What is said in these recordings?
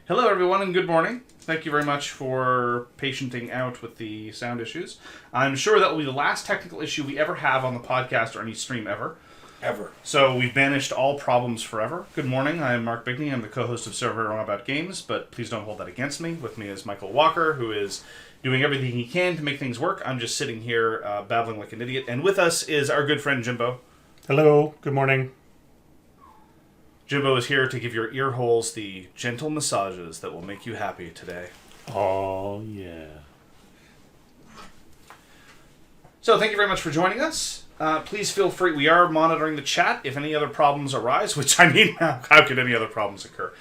Hello, everyone, and good morning. Thank you very much for patienting out with the sound issues. I'm sure that will be the last technical issue we ever have on the podcast or any stream ever. Ever. So we've banished all problems forever. Good morning, I'm Mark Bigney. I'm the co-host of Server Wrong About Games, but please don't hold that against me. With me is Michael Walker, who is doing everything he can to make things work. I'm just sitting here babbling like an idiot. And with us is our good friend Jimbo. Hello, good morning. Jimbo is here to give your ear holes the gentle massages that will make you happy today. Oh, yeah. So thank you very much for joining us. Please feel free. We are monitoring the chat. If any other problems arise, which I mean, how could any other problems occur?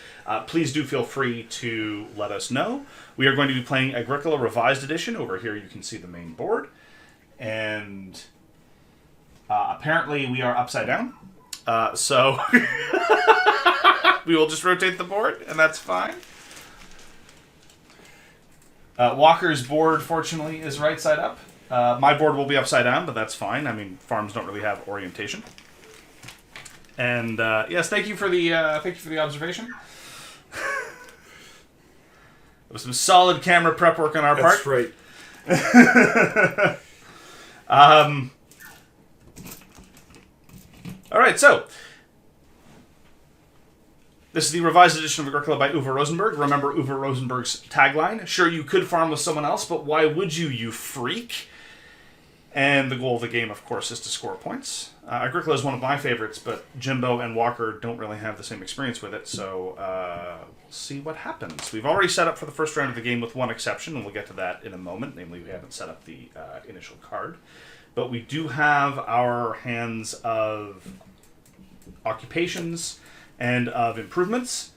Please do feel free to let us know. We are going to be playing Agricola Revised Edition. Over here you can see the main board. And apparently we are upside down. So we will just rotate the board, and that's fine. Walker's board, fortunately, is right side up. My board will be upside down, but that's fine. I mean, farms don't really have orientation. And yes, thank you for the observation. It was some solid camera prep work on our part. That's right. All right, so this is the revised edition of Agricola by Uwe Rosenberg. Remember Uwe Rosenberg's tagline? Sure, you could farm with someone else, but why would you, you freak? And the goal of the game, of course, is to score points. Agricola is one of my favorites, but Jimbo and Walker don't really have the same experience with it, so we'll see what happens. We've already set up for the first round of the game with one exception, and we'll get to that in a moment. Namely, we haven't set up the initial card. But we do have our hands of occupations and of improvements,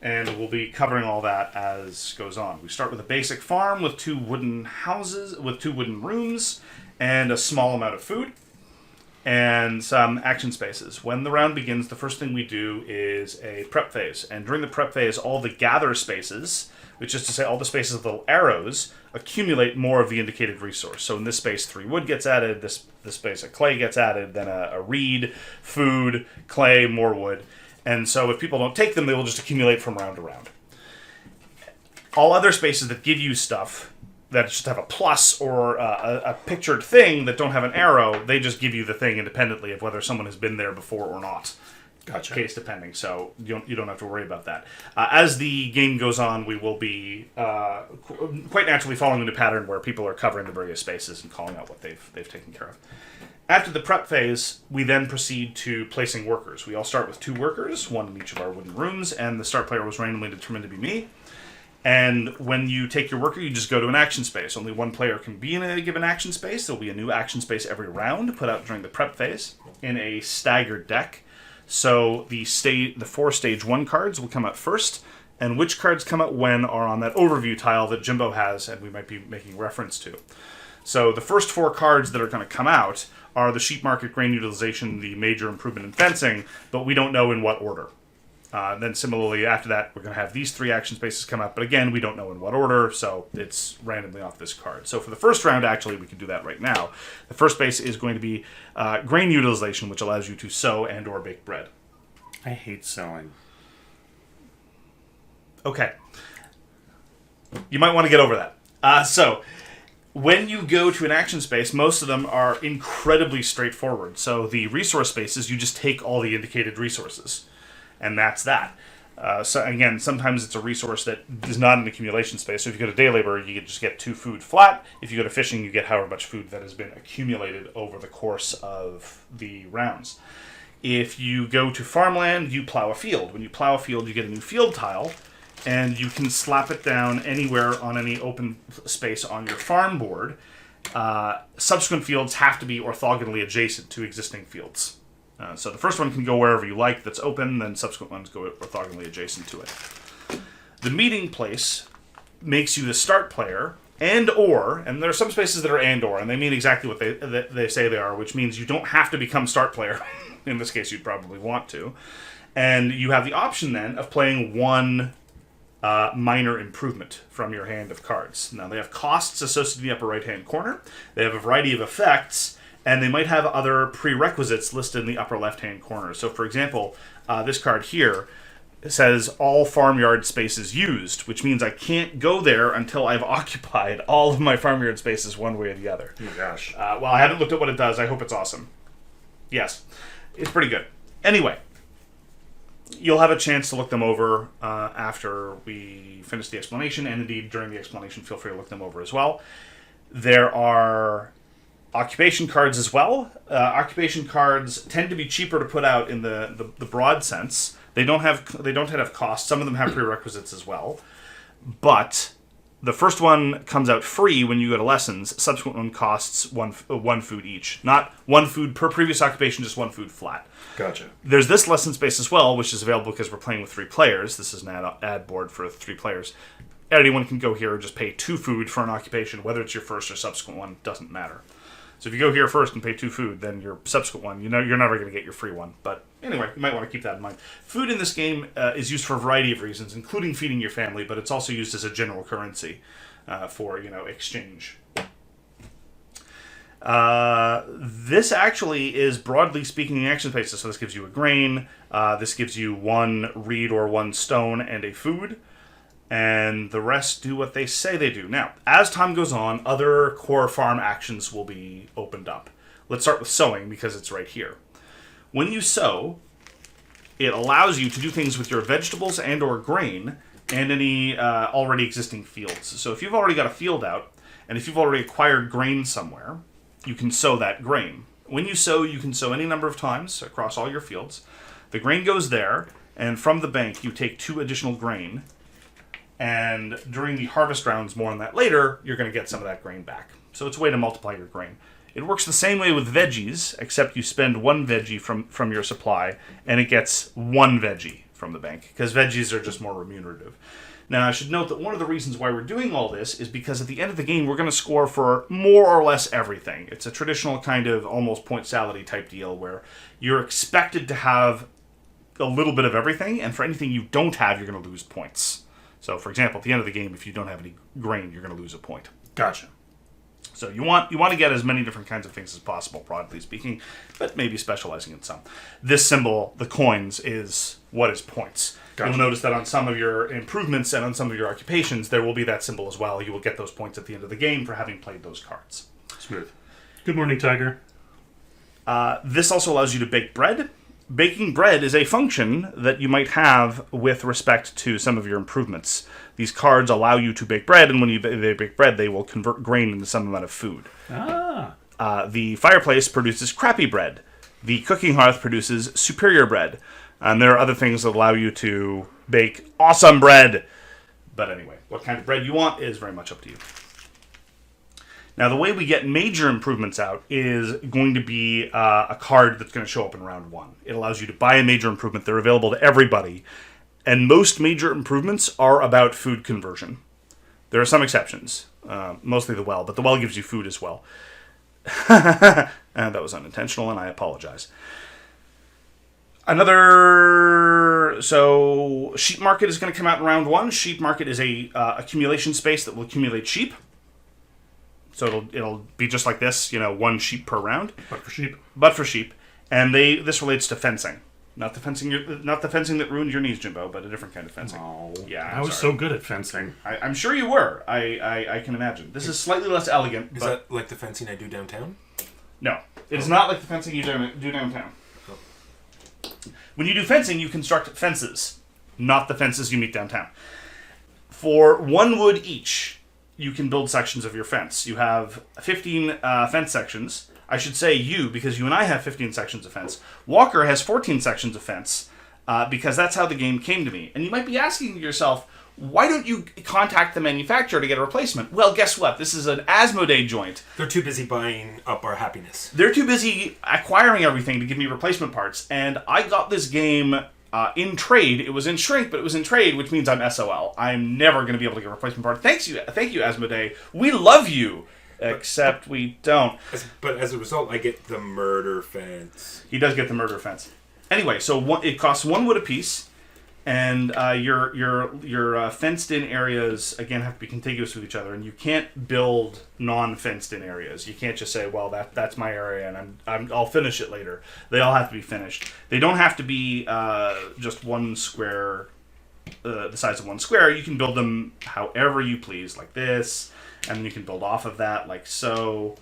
and we'll be covering all that as goes on. We start with a basic farm with 2 wooden houses, with 2 wooden rooms, and a small amount of food, and some action spaces. When the round begins, the first thing we do is a prep phase, and during the prep phase, all the gather spaces, which is to say all the spaces with little arrows, accumulate more of the indicated resource. So in this space, 3 wood gets added, this space a clay gets added, then a reed, food, clay, more wood. And so if people don't take them, they will just accumulate from round to round. All other spaces that give you stuff that just have a plus or a pictured thing that don't have an arrow, they just give you the thing independently of whether someone has been there before or not. Gotcha. Case depending, so you don't have to worry about that. As the game goes on, we will be quite naturally following the pattern where people are covering the various spaces and calling out what they've taken care of. After the prep phase, we then proceed to placing workers. We all start with 2 workers, 1 in each of our wooden rooms, and the start player was randomly determined to be me. And when you take your worker, you just go to an action space. Only 1 player can be in a given action space. There'll be a new action space every round put out during the prep phase in a staggered deck. So the 4 stage 1 cards will come out first, and which cards come out when are on that overview tile that Jimbo has and we might be making reference to. So the first 4 cards that are going to come out are the sheep market, grain utilization, the major improvement in fencing, but we don't know in what order. Then similarly, after that, we're going to have these 3 action spaces come out, but again, we don't know in what order, so it's randomly off this card. So for the first round, actually, we can do that right now. The first space is going to be grain utilization, which allows you to sow and or bake bread. I hate sewing. Okay. You might want to get over that. So when you go to an action space, most of them are incredibly straightforward. So the resource spaces, you just take all the indicated resources. And that's that. So again, sometimes it's a resource that is not an accumulation space. So if you go to day labor, you just get 2 food flat. If you go to fishing, you get however much food that has been accumulated over the course of the rounds. If you go to farmland, you plow a field. When you plow a field, you get a new field tile, and you can slap it down anywhere on any open space on your farm board. Subsequent fields have to be orthogonally adjacent to existing fields. So the first one can go wherever you like that's open, then subsequent ones go orthogonally adjacent to it. The meeting place makes you the start player, and there are some spaces that are and they mean exactly what they say they are, which means you don't have to become start player. In this case, you'd probably want to. And you have the option then of playing 1 minor improvement from your hand of cards. Now, they have costs associated in the upper right-hand corner. They have a variety of effects, and they might have other prerequisites listed in the upper left-hand corner. So, for example, this card here says all farmyard spaces used, which means I can't go there until I've occupied all of my farmyard spaces one way or the other. Oh my gosh. Well, I haven't looked at what it does. I hope it's awesome. Yes, it's pretty good. Anyway, you'll have a chance to look them over after we finish the explanation, and indeed during the explanation, feel free to look them over as well. There are occupation cards as well. Occupation cards tend to be cheaper to put out in the broad sense. They don't have costs. Some of them have prerequisites as well. But the first one comes out free when you go to lessons. Subsequent one costs one food each. Not one food per previous occupation, just one food flat. Gotcha. There's this lesson space as well, which is available because we're playing with 3 players. This is an ad board for 3 players. Anyone can go here and just pay 2 food for an occupation, whether it's your first or subsequent one, doesn't matter. So if you go here first and pay 2 food, then your subsequent one, you're never going to get your free one. But anyway, you might want to keep that in mind. Food in this game is used for a variety of reasons, including feeding your family, but it's also used as a general currency for exchange. This actually is, broadly speaking, action spaces. So this gives you a grain, this gives you 1 reed or 1 stone and a food. And the rest do what they say they do. Now, as time goes on, other core farm actions will be opened up. Let's start with sowing, because it's right here. When you sow, it allows you to do things with your vegetables and or grain and any already existing fields. So if you've already got a field out, and if you've already acquired grain somewhere, you can sow that grain. When you sow, you can sow any number of times across all your fields. The grain goes there, and from the bank, you take 2 additional grain. And during the harvest rounds, more on that later, you're going to get some of that grain back. So it's a way to multiply your grain. It works the same way with veggies, except you spend 1 veggie from your supply, and it gets 1 veggie from the bank, because veggies are just more remunerative. Now, I should note that one of the reasons why we're doing all this is because at the end of the game, we're going to score for more or less everything. It's a traditional kind of almost point salad type deal, where you're expected to have a little bit of everything, and for anything you don't have, you're going to lose points. So, for example, at the end of the game, if you don't have any grain, you're going to lose a point. Gotcha. So you want to get as many different kinds of things as possible, broadly speaking, but maybe specializing in some. This symbol, the coins, is what is points. Gotcha. You'll notice that on some of your improvements and on some of your occupations, there will be that symbol as well. You will get those points at the end of the game for having played those cards. Smooth. Good morning, Tiger. This also allows you to bake bread. Baking bread is a function that you might have with respect to some of your improvements. These cards allow you to bake bread, and when they bake bread, they will convert grain into some amount of food. The fireplace produces crappy bread. The cooking hearth produces superior bread. And there are other things that allow you to bake awesome bread. But anyway, what kind of bread you want is very much up to you. Now, the way we get major improvements out is going to be a card that's going to show up in round 1. It allows you to buy a major improvement. They're available to everybody. And most major improvements are about food conversion. There are some exceptions, mostly the well, but the well gives you food as well. And that was unintentional, and I apologize. So sheep market is going to come out in round 1. Sheep market is a accumulation space that will accumulate sheep. So it'll be just like this, 1 sheep per round. But for sheep. And this relates to fencing. Not the fencing that ruined your knees, Jimbo, but a different kind of fencing. Oh, yeah, I was so good at fencing. I'm sure you were. I can imagine. This is slightly less elegant. Is that like the fencing I do downtown? No. It is not like the fencing you do downtown. Oh. When you do fencing, you construct fences, not the fences you meet downtown. For 1 wood each, you can build sections of your fence. You have 15 fence sections. I should say you, because you and I have 15 sections of fence. Walker has 14 sections of fence, because that's how the game came to me. And you might be asking yourself, why don't you contact the manufacturer to get a replacement? Well, guess what? This is an Asmodee joint. They're too busy buying up our happiness. They're too busy acquiring everything to give me replacement parts. And I got this game in trade. It was in shrink, but it was in trade, which means I'm SOL. I'm never going to be able to get a replacement part. Thank you, Asmodee. We love you. Except we don't. But as a result, I get the murder fence. He does get the murder fence. Anyway, so it costs 1 wood apiece. And your fenced-in areas, again, have to be contiguous with each other, and you can't build non-fenced-in areas. You can't just say, well, that's my area, and I'll finish it later. They all have to be finished. They don't have to be just one square, the size of one square. You can build them however you please, like this, and then you can build off of that, like so.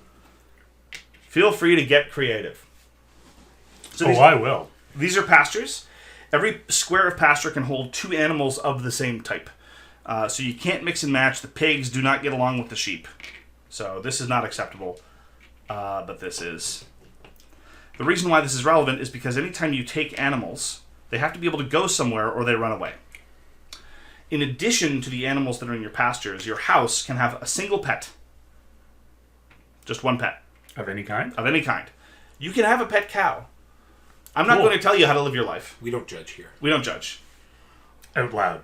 Feel free to get creative. So I will. These are pastures. Every square of pasture can hold 2 animals of the same type. So you can't mix and match. The pigs do not get along with the sheep. So this is not acceptable. But this is. The reason why this is relevant is because anytime you take animals, they have to be able to go somewhere or they run away. In addition to the animals that are in your pastures, your house can have a single pet. Just one pet. Of any kind? Of any kind. You can have a pet cow. I'm not going to tell you how to live your life. We don't judge here. We don't judge. Out loud.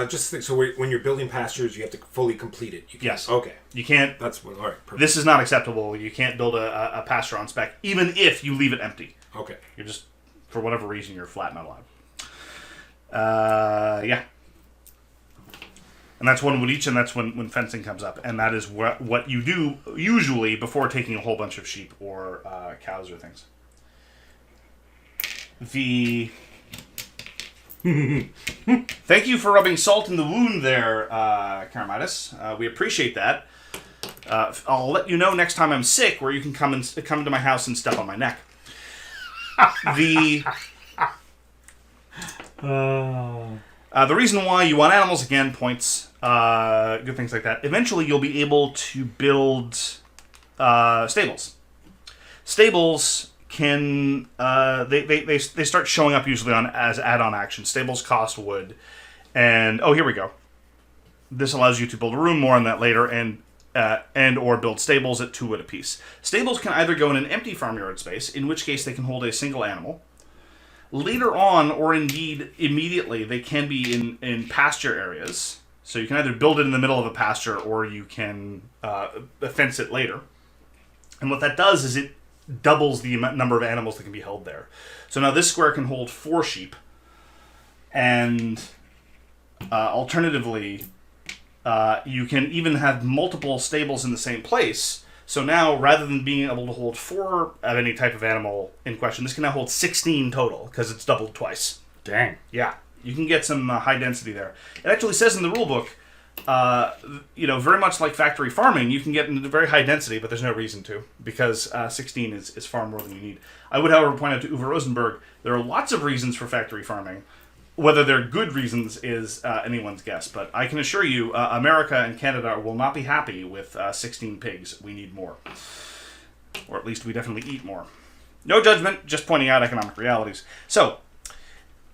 Just think, so when you're building pastures, you have to fully complete it. You can't, Yes. Okay. You can't. That's what. All right. Perfect. This is not acceptable. You can't build a pasture on spec, even if you leave it empty. Okay. You're just, for whatever reason, you're flat not allowed. Yeah. And that's one with each, and that's when fencing comes up. And that is what you do usually before taking a whole bunch of sheep or cows or things. Thank you for rubbing salt in the wound there, Karamitis. We appreciate that. I'll let you know next time I'm sick where you can come to my house and step on my neck. The reason why you want animals, again, points, good things like that. Eventually, you'll be able to build stables. Stables can they start showing up usually as add-on actions. Stables cost wood, and here we go. This allows you to build a room. More on that later, and or build stables at 2 wood apiece. Stables can either go in an empty farmyard space, in which case they can hold a single animal. Later on, or indeed immediately, they can be in pasture areas. So you can either build it in the middle of a pasture, or you can fence it later. And what that does is it doubles the number of animals that can be held there. So now this square can hold 4 sheep. And alternatively, you can even have multiple stables in the same place. So now, rather than being able to hold 4 of any type of animal in question, this can now hold 16 total, because it's doubled twice. Dang. Yeah, you can get some high density there. It actually says in the rulebook, very much like factory farming, you can get into very high density, but there's no reason to, because 16 is far more than you need. I would, however, point out to Uwe Rosenberg, there are lots of reasons for factory farming. Whether they're good reasons is anyone's guess, but I can assure you, America and Canada will not be happy with 16 pigs. We need more. Or at least we definitely eat more. No judgment, just pointing out economic realities. So,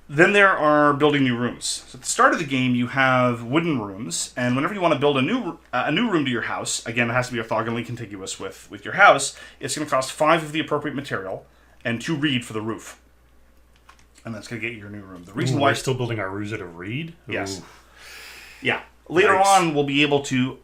then there are building new rooms. So at the start of the game, you have wooden rooms, and whenever you want to build a new room to your house, again, it has to be orthogonally contiguous with your house, it's going to cost 5 of the appropriate material and 2 reed for the roof. And that's going to get you your new room. The reason why we're still building our roofs out of reed? Yes. Ooh. Yeah. Later Nice. on, we'll be able to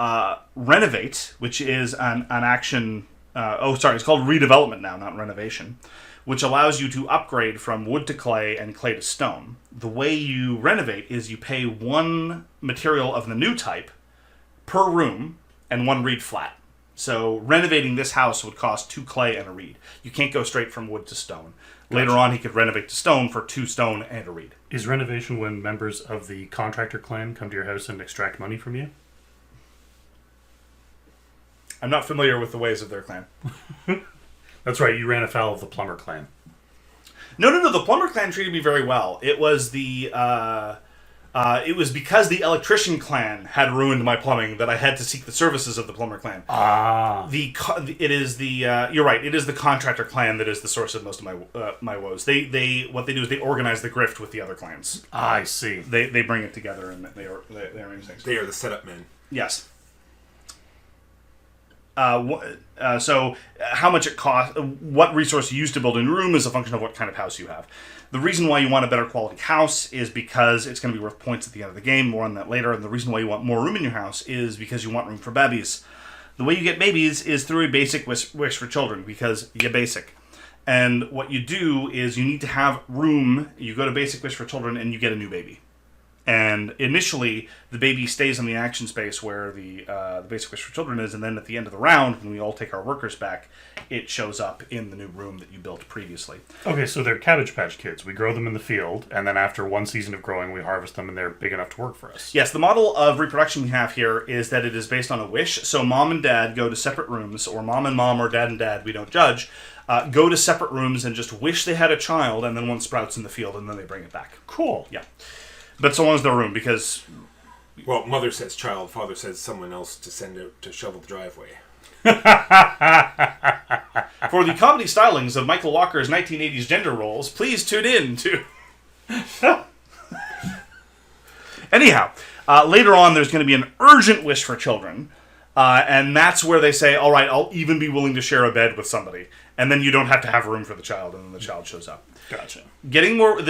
renovate, which is an action... it's called redevelopment now, not renovation, which allows you to upgrade from wood to clay and clay to stone. The way you renovate is you pay 1 material of the new type per room and 1 reed flat. So renovating this house would cost 2 clay and a reed. You can't go straight from wood to stone. Later on, he could renovate to stone for 2 stone and a reed. Is renovation when members of the contractor clan come to your house and extract money from you? I'm not familiar with the ways of their clan. That's right, you ran afoul of the plumber clan. No. The plumber clan treated me very well. It was it was because the electrician clan had ruined my plumbing that I had to seek the services of the plumber clan. Ah. You're right. It is the contractor clan that is the source of most of my woes. What they do is they organize the grift with the other clans. I see. They bring it together and they arrange things. They are the setup men. Yes. So how much it costs, what resource you use to build a new room is a function of what kind of house you have. The reason why you want a better quality house is because it's going to be worth points at the end of the game. More on that later. And the reason why you want more room in your house is because you want room for babies. The way you get babies is through a basic wish for children, because you're basic. And what you do is you need to have room. You go to Basic Wish for Children and you get a new baby. And initially, the baby stays in the action space where the Basic Wish for Children is, and then at the end of the round, when we all take our workers back, it shows up in the new room that you built previously. Okay, so they're Cabbage Patch Kids. We grow them in the field, and then after one season of growing, we harvest them, and they're big enough to work for us. Yes, the model of reproduction we have here is that it is based on a wish. So mom and dad go to separate rooms, or mom and mom, or dad and dad, we don't judge, go to separate rooms and just wish they had a child, and then one sprouts in the field, and then they bring it back. Cool. Yeah. But so long as they're room, because... Well, mother says child, father says someone else to send out to shovel the driveway. For the comedy stylings of Michael Walker's 1980s gender roles, please tune in to... Anyhow, later on there's going to be an urgent wish for children, and that's where they say, all right, I'll even be willing to share a bed with somebody. And then you don't have to have room for the child, and then the child shows up. Gotcha. Getting more...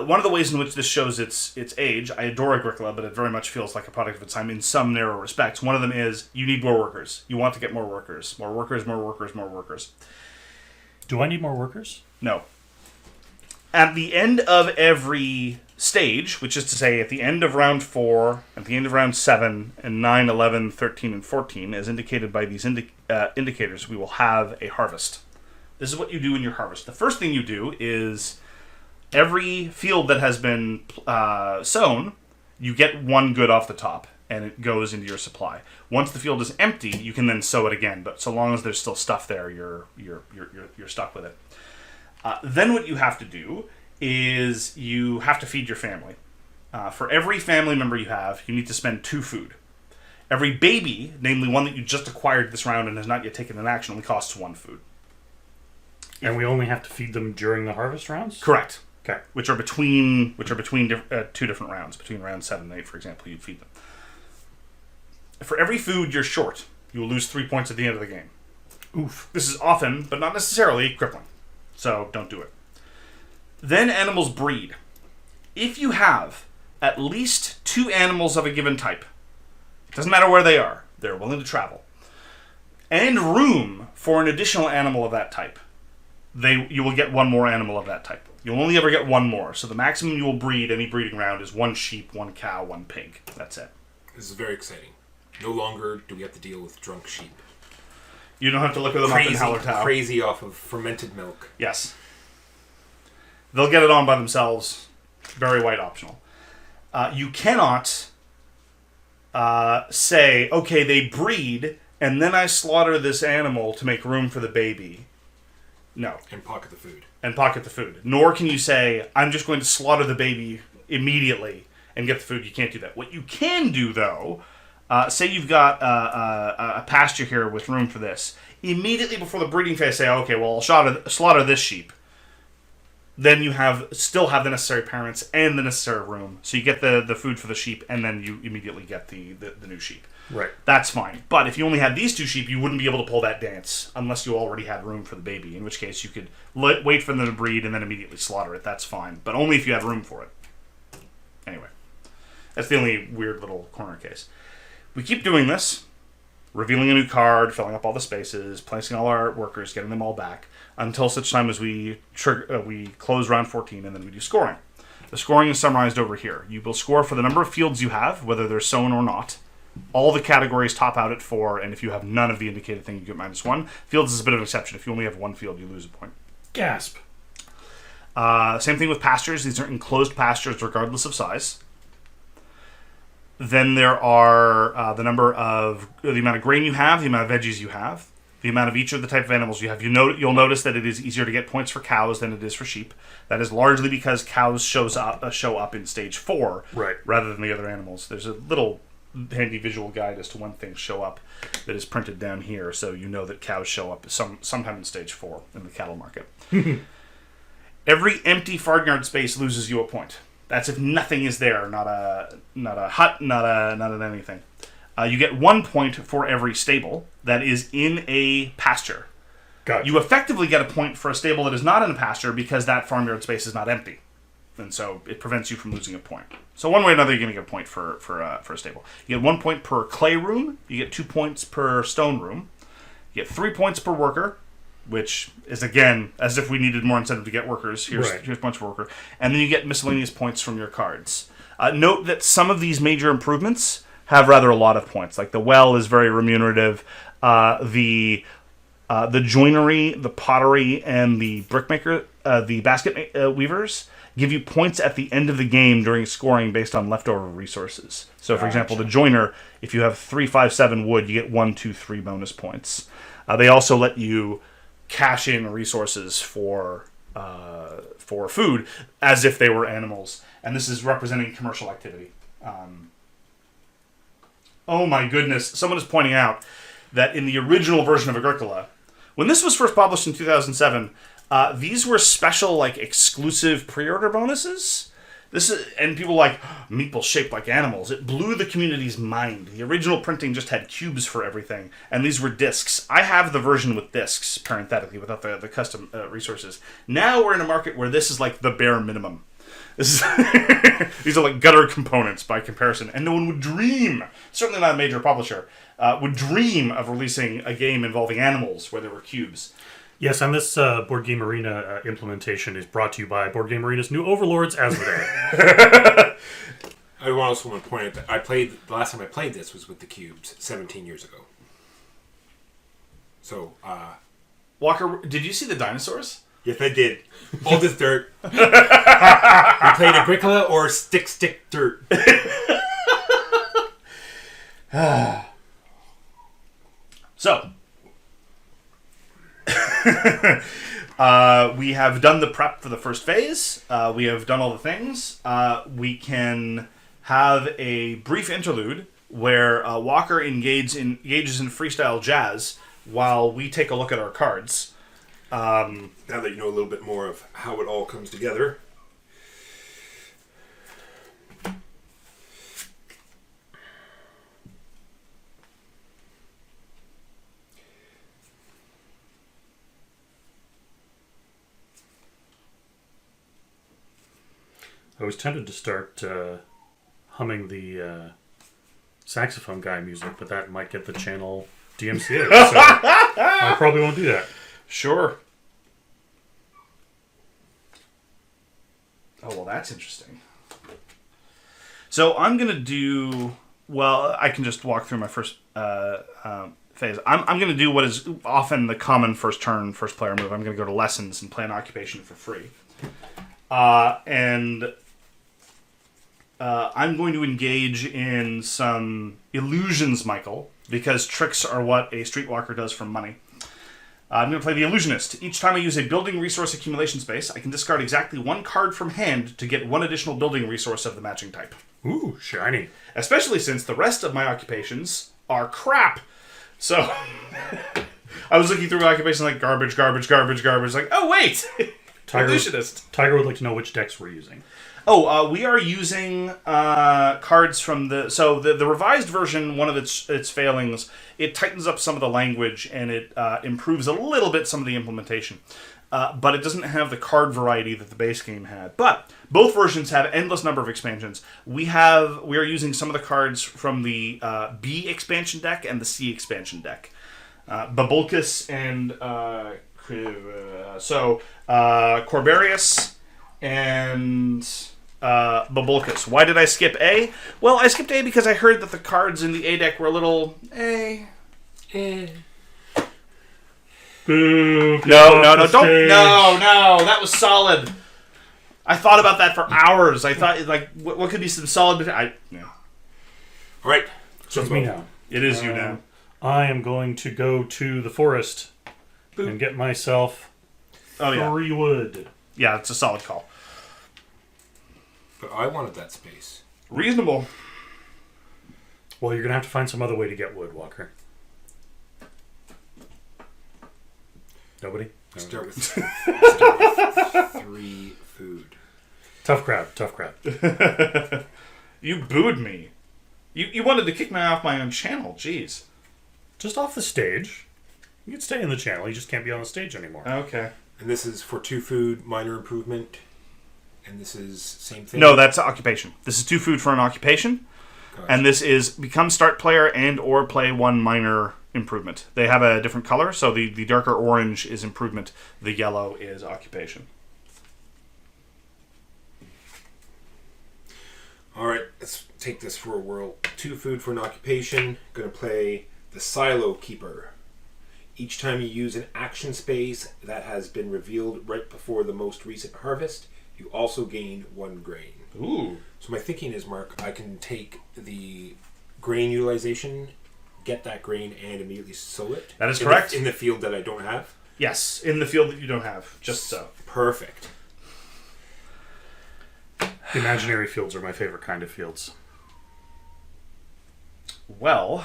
one of the ways in which this shows its age, I adore Agricola, but it very much feels like a product of its time in some narrow respects. One of them is, you need more workers. You want to get more workers. More workers, more workers, more workers. Do I need more workers? No. At the end of every stage, which is to say at the end of round 4, at the end of round 7, and 9, 11, 13, and 14, as indicated by these indicators, we will have a harvest. This is what you do in your harvest. The first thing you do is... every field that has been sown, you get one good off the top, and it goes into your supply. Once the field is empty, you can then sow it again. But so long as there's still stuff there, you're stuck with it. Then what you have to do is you have to feed your family. For every family member you have, you need to spend 2 food. Every baby, namely one that you just acquired this round and has not yet taken an action, only costs 1 food. And we only have to feed them during the harvest rounds? Correct. Okay. Which are between 2 different rounds. Between round 7 and 8, for example, you'd feed them. For every food you're short, you will lose 3 points at the end of the game. Oof. This is often, but not necessarily, crippling. So don't do it. Then animals breed. If you have at least 2 animals of a given type, it doesn't matter where they are, they're willing to travel, and room for an additional animal of that type, you will get 1 more animal of that type. You'll only ever get 1 more, so the maximum you will breed any breeding round is 1 sheep, 1 cow, 1 pig. That's it. This is very exciting. No longer do we have to deal with drunk sheep. You don't have to liquor them up in Hallertau. Crazy off of fermented milk. Yes. They'll get it on by themselves. Very white optional. You cannot say, okay, they breed, and then I slaughter this animal to make room for the baby. No. And pocket the food. And pocket the food. Nor can you say, I'm just going to slaughter the baby immediately and get the food. You can't do that. What you can do, though, say you've got a pasture here with room for this. Immediately before the breeding phase, say, okay, well, I'll slaughter this sheep. Then you still have the necessary parents and the necessary room. So you get the food for the sheep, and then you immediately get the new sheep. Right. That's fine. But if you only had these 2 sheep, you wouldn't be able to pull that dance unless you already had room for the baby, in which case you could wait for them to breed and then immediately slaughter it. That's fine. But only if you have room for it. Anyway. That's the only weird little corner case. We keep doing this, revealing a new card, filling up all the spaces, placing all our workers, getting them all back, until such time as we close round 14, and then we do scoring. The scoring is summarized over here. You will score for the number of fields you have, whether they're sown or not. All the categories top out at 4, and if you have none of the indicated thing, you get -1. Fields is a bit of an exception. If you only have 1 field, you lose a point. Gasp. Same thing with pastures. These are enclosed pastures regardless of size. Then there are the amount of grain you have, the amount of veggies you have, the amount of each of the type of animals you have. You'll notice that it is easier to get points for cows than it is for sheep. That is largely because cows show up in stage 4, right, rather than the other animals. There's a little handy visual guide as to when things show up that is printed down here, so you know that cows show up sometime in stage 4 in the cattle market. Every empty farmyard space loses you a point. That's if nothing is there, not a hut, not an anything. You get 1 point for every stable that is in a pasture. Gotcha. You effectively get a point for a stable that is not in a pasture because that farmyard space is not empty. And so it prevents you from losing a point. So one way or another, you're going to get a point for a stable. You get 1 point per clay room. You get 2 points per stone room. You get 3 points per worker. which is, again, as if we needed more incentive to get workers. Here's a bunch of worker. And then you get miscellaneous points from your cards. Note that some of these major improvements have rather a lot of points. Like the well is very remunerative. The joinery, the pottery, and the brickmaker, the basket weavers give you points at the end of the game during scoring based on leftover resources. So, for example, the joiner, if you have 3, 5, 7 wood, you get 1, 2, 3 bonus points. They also let you cash in resources for food as if they were animals, and this is representing commercial activity. Oh my goodness! Someone is pointing out that in the original version of Agricola, when this was first published in 2007, these were special, like, exclusive pre-order bonuses. And people like, meeples shaped like animals. It blew the community's mind. The original printing just had cubes for everything, and these were discs. I have the version with discs, parenthetically, without the custom resources. Now we're in a market where this is like the bare minimum. This is these are like gutter components by comparison, and no one would dream, certainly not a major publisher, would dream of releasing a game involving animals where there were cubes. Yes, and this Board Game Arena implementation is brought to you by Board Game Arena's new overlords, Asmodee. I also want to point out that the last time I played this was with the cubes 17 years ago. So, Walker, did you see the dinosaurs? Yes, I did. All this dirt. We played Agricola or stick dirt. So, we have done the prep for the first phase. We have done all the things. We can have a brief interlude where Walker engages in freestyle jazz while we take a look at our cards. Now that you know a little bit more of how it all comes together. I was tempted to start humming the saxophone guy music, but that might get the channel DMCA, so I probably won't do that. Sure. Oh, well, that's interesting. So I'm going to do... Well, I can just walk through my first phase. I'm going to do what is often the common first player move. I'm going to go to lessons and play an occupation for free. I'm going to engage in some illusions, Michael, because tricks are what a streetwalker does for money. I'm going to play the Illusionist. Each time I use a building resource accumulation space, I can discard exactly one card from hand to get one additional building resource of the matching type. Ooh, shiny. Especially since the rest of my occupations are crap. So, I was looking through occupations like garbage. Like, oh, wait! Illusionist. Tiger would like to know which decks we're using. Oh, we are using cards from the... So, the revised version, one of its failings, it tightens up some of the language and it improves a little bit some of the implementation. But it doesn't have the card variety that the base game had. But both versions have endless number of expansions. We are using some of the cards from the B expansion deck and the C expansion deck. Babulcus and... Corbarius and... Babulcus. Why did I skip A? Well, I skipped A because I heard that the cards in the A deck were a little... Boo, No, that was solid. I thought about that for hours. I thought, like, what could be some solid... All right. So it's me now. It is you now. I am going to go to the forest and get myself 3 wood. Yeah, it's a solid call. But I wanted that space. Reasonable. Well, you're going to have to find some other way to get wood, Walker. Nobody? Start with 3 food. Tough crowd. You booed me. You wanted to kick me off my own channel. Jeez. Just off the stage. You can stay in the channel. You just can't be on the stage anymore. Okay. And this is for 2 food, minor improvement. And this is same thing? No, that's occupation. This is 2 food for an occupation. Gotcha. And this is become start player and or play 1 minor improvement. They have a different color, so the darker orange is improvement, the yellow is occupation. All right, let's take this for a whirl. 2 food for an occupation. Going to play the Silo Keeper. Each time you use an action space that has been revealed right before the most recent harvest, you also gain 1 grain. Ooh. So my thinking is, Mark, I can take the grain utilization, get that grain, and immediately sow it. That is correct. In the field that I don't have? Yes, in the field that you don't have. Just so. Perfect. Imaginary fields are my favorite kind of fields. Well,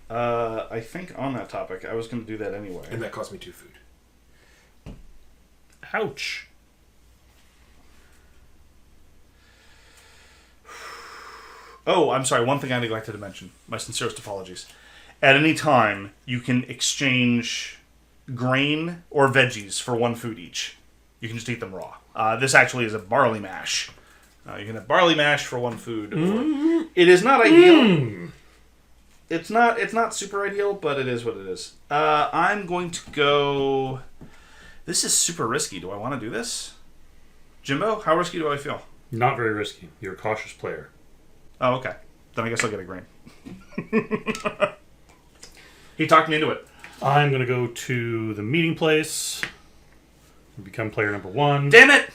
I think on that topic, I was going to do that anyway. And that cost me 2 food. Ouch. Oh, I'm sorry. One thing I neglected to mention. My sincerest apologies. At any time, you can exchange grain or veggies for 1 food each. You can just eat them raw. This actually is a barley mash. You can have barley mash for 1 food. It is not ideal. It's not super ideal, but it is what it is. I'm going to go... This is super risky. Do I want to do this? Jimbo, how risky do I feel? Not very risky. You're a cautious player. Oh, okay. Then I guess I'll get a grain. He talked me into it. I'm going to go to the meeting place, become player number 1. Damn it!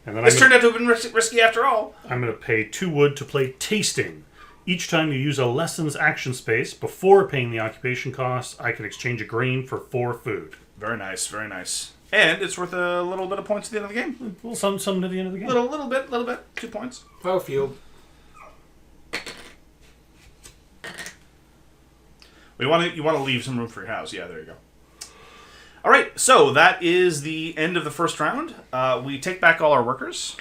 And then This turned out to have been risky after all. I'm going to pay 2 wood to play tasting. Each time you use a lessons action space before paying the occupation costs, I can exchange a grain for 4 food. Very nice, very nice. And it's worth a little bit of points at the end of the game. Well, some to the end of the game. Little bit. 2 points. Plow field. You want to leave some room for your house. Yeah, there you go. All right, so that is the end of the first round. We take back all our workers.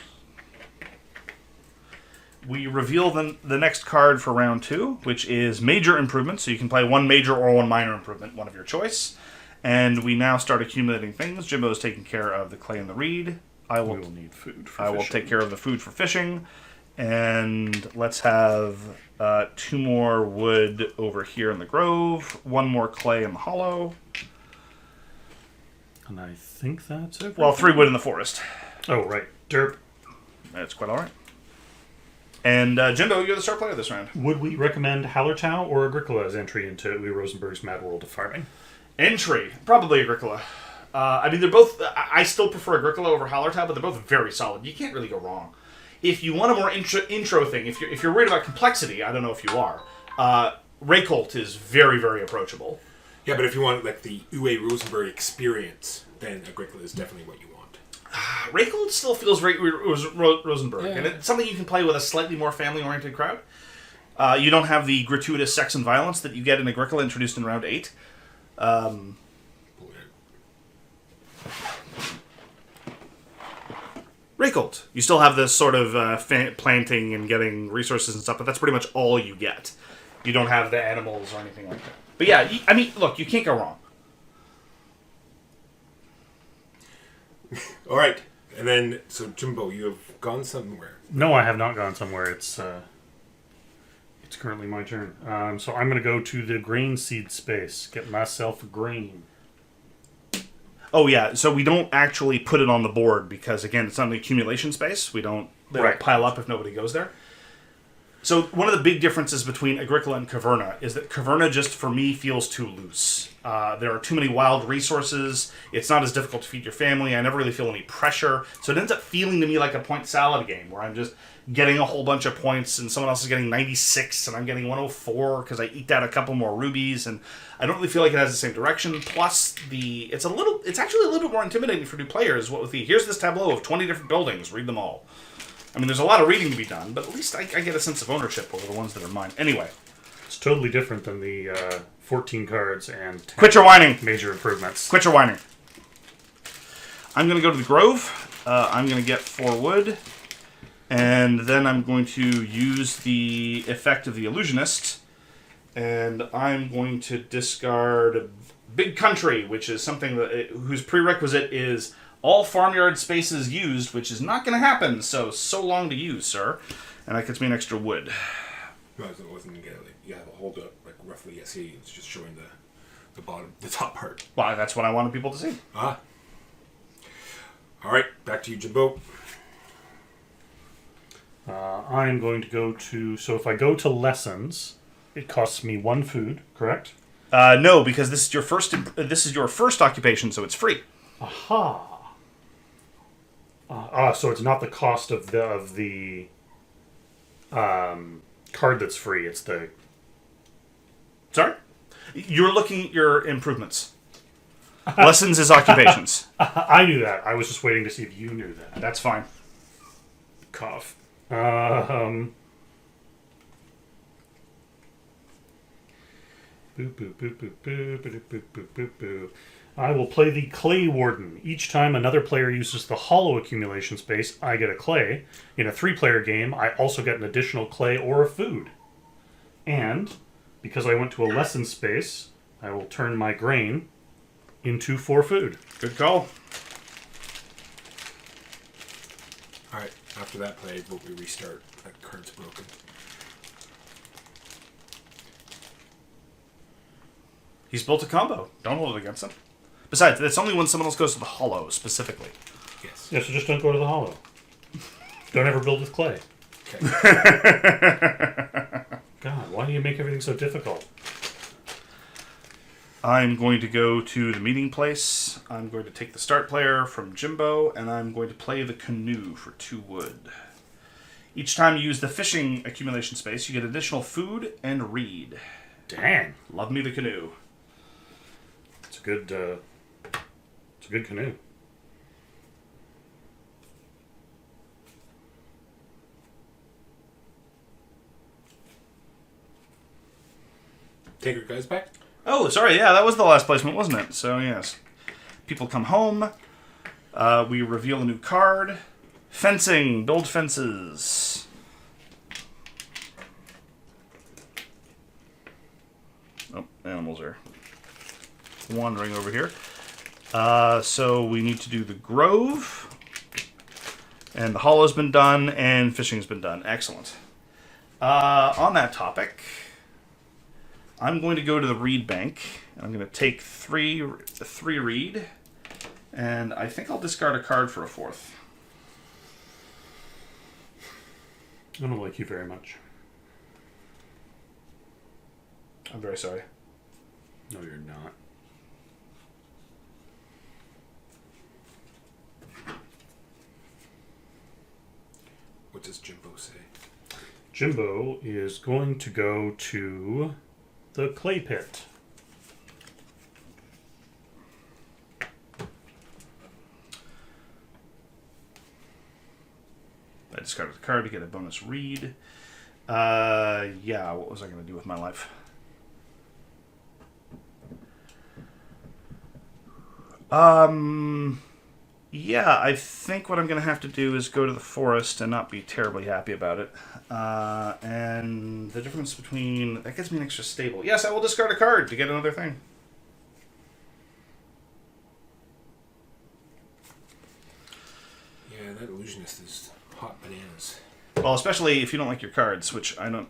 We reveal the next card for round 2, which is Major Improvement. So you can play 1 major or 1 minor improvement, one of your choice. And we now start accumulating things. Jimbo is taking care of the clay and the reed. We will need food for I will fishing. take care of the food for fishing. And let's have 2 more wood over here in the grove, 1 more clay in the hollow. And I think that's everything. Well, 3 wood in the forest. Oh, right. Derp. That's quite all right. And Jimbo, you're the star player this round. Would we recommend Hallertau or Agricola's entry into Louis Rosenberg's Mad World of Farming? Entry, probably Agricola. I mean, they're both... I still prefer Agricola over Hallertau, but they're both very solid. You can't really go wrong. If you want a more intro thing, if you're worried about complexity, I don't know if you are, Raycolt is very, very approachable. Yeah, but if you want like the Uwe Rosenberg experience, then Agricola is definitely what you want. Raycolt still feels Rosenberg, Yeah. and it's something you can play with a slightly more family-oriented crowd. You don't have the gratuitous sex and violence that you get in Agricola introduced in round 8. Raycolt. You still have this sort of planting and getting resources and stuff, but that's pretty much all you get. You don't have the animals or anything like that. But yeah, I mean, look, you can't go wrong. All right, and then so Jimbo, you have gone somewhere. No, I have not gone somewhere. It's currently my turn. So I'm going to go to the grain seed space. Get myself a grain. Oh yeah, so we don't actually put it on the board because again, it's on the accumulation space. They don't pile up if nobody goes there. So one of the big differences between Agricola and Caverna is that Caverna just for me feels too loose. There are too many wild resources. It's not as difficult to feed your family. I never really feel any pressure. So it ends up feeling to me like a point salad game where I'm just getting a whole bunch of points and someone else is getting 96 and I'm getting 104 because I eked out a couple more rubies and I don't really feel like it has the same direction. Plus, it's actually a little bit more intimidating for new players. What with here's this tableau of 20 different buildings. Read them all. I mean, there's a lot of reading to be done, but at least I get a sense of ownership over the ones that are mine. Anyway. It's totally different than the 14 cards and 10 Quit your whining. Major improvements. Quit your whining. I'm going to go to the grove. I'm going to get 4 wood. And then I'm going to use the effect of the illusionist. And I'm going to discard Big Country, which is something whose prerequisite is all farmyard spaces used, which is not going to happen. So long to use, sir. And that gets me an extra wood. No, it wasn't gonna get it. You have a hold up, like roughly. I see. It's just showing the the top part. Well, that's what I wanted people to see. Ah. All right, back to you, Jimbo. I am going to go to. So if I go to lessons, it costs me 1 food, correct? No, because this is your first. This is your first occupation, so it's free. Aha. So it's not the cost of the card that's free. It's the. Sorry, you're looking at your improvements. Lessons is occupations. I knew that. I was just waiting to see if you knew that. That's fine. Cough. Boop, boop, boop, boop, boop, boop, boop, boop, boop, boop. I will play the Clay Warden. Each time another player uses the hollow accumulation space, I get a clay. In a 3-player game, I also get an additional clay or a food. And, because I went to a lesson space, I will turn my grain into 4 food. Good call. All right, after that play, I vote we restart. That card's broken. He's built a combo. Don't hold it against him. Besides, that's only when someone else goes to the hollow, specifically. Yes. Yeah, so just don't go to the hollow. Don't ever build with clay. Okay. God, why do you make everything so difficult? I'm going to go to the meeting place. I'm going to take the start player from Jimbo, and I'm going to play the canoe for 2 wood. Each time you use the fishing accumulation space, you get additional food and reed. Dang. Love me the canoe. It's a good canoe. Take your guys back. Oh, sorry. Yeah, that was the last placement, wasn't it? So, yes. People come home. We reveal a new card. Fencing. Build fences. Oh, animals are wandering over here. So we need to do the grove. And the hollow's been done, and fishing's been done. Excellent. On that topic, I'm going to go to the reed bank. And I'm going to take three reed. And I think I'll discard a card for a 4th. I don't like you very much. I'm very sorry. No, you're not. What does Jimbo say? Jimbo is going to go to the clay pit. I discarded the card to get a bonus read. Yeah, what was I going to do with my life? Yeah, I think what I'm going to have to do is go to the forest and not be terribly happy about it. And the difference between... That gives me an extra stable. Yes, I will discard a card to get another thing. Yeah, that illusionist is hot bananas. Well, especially if you don't like your cards, which I'm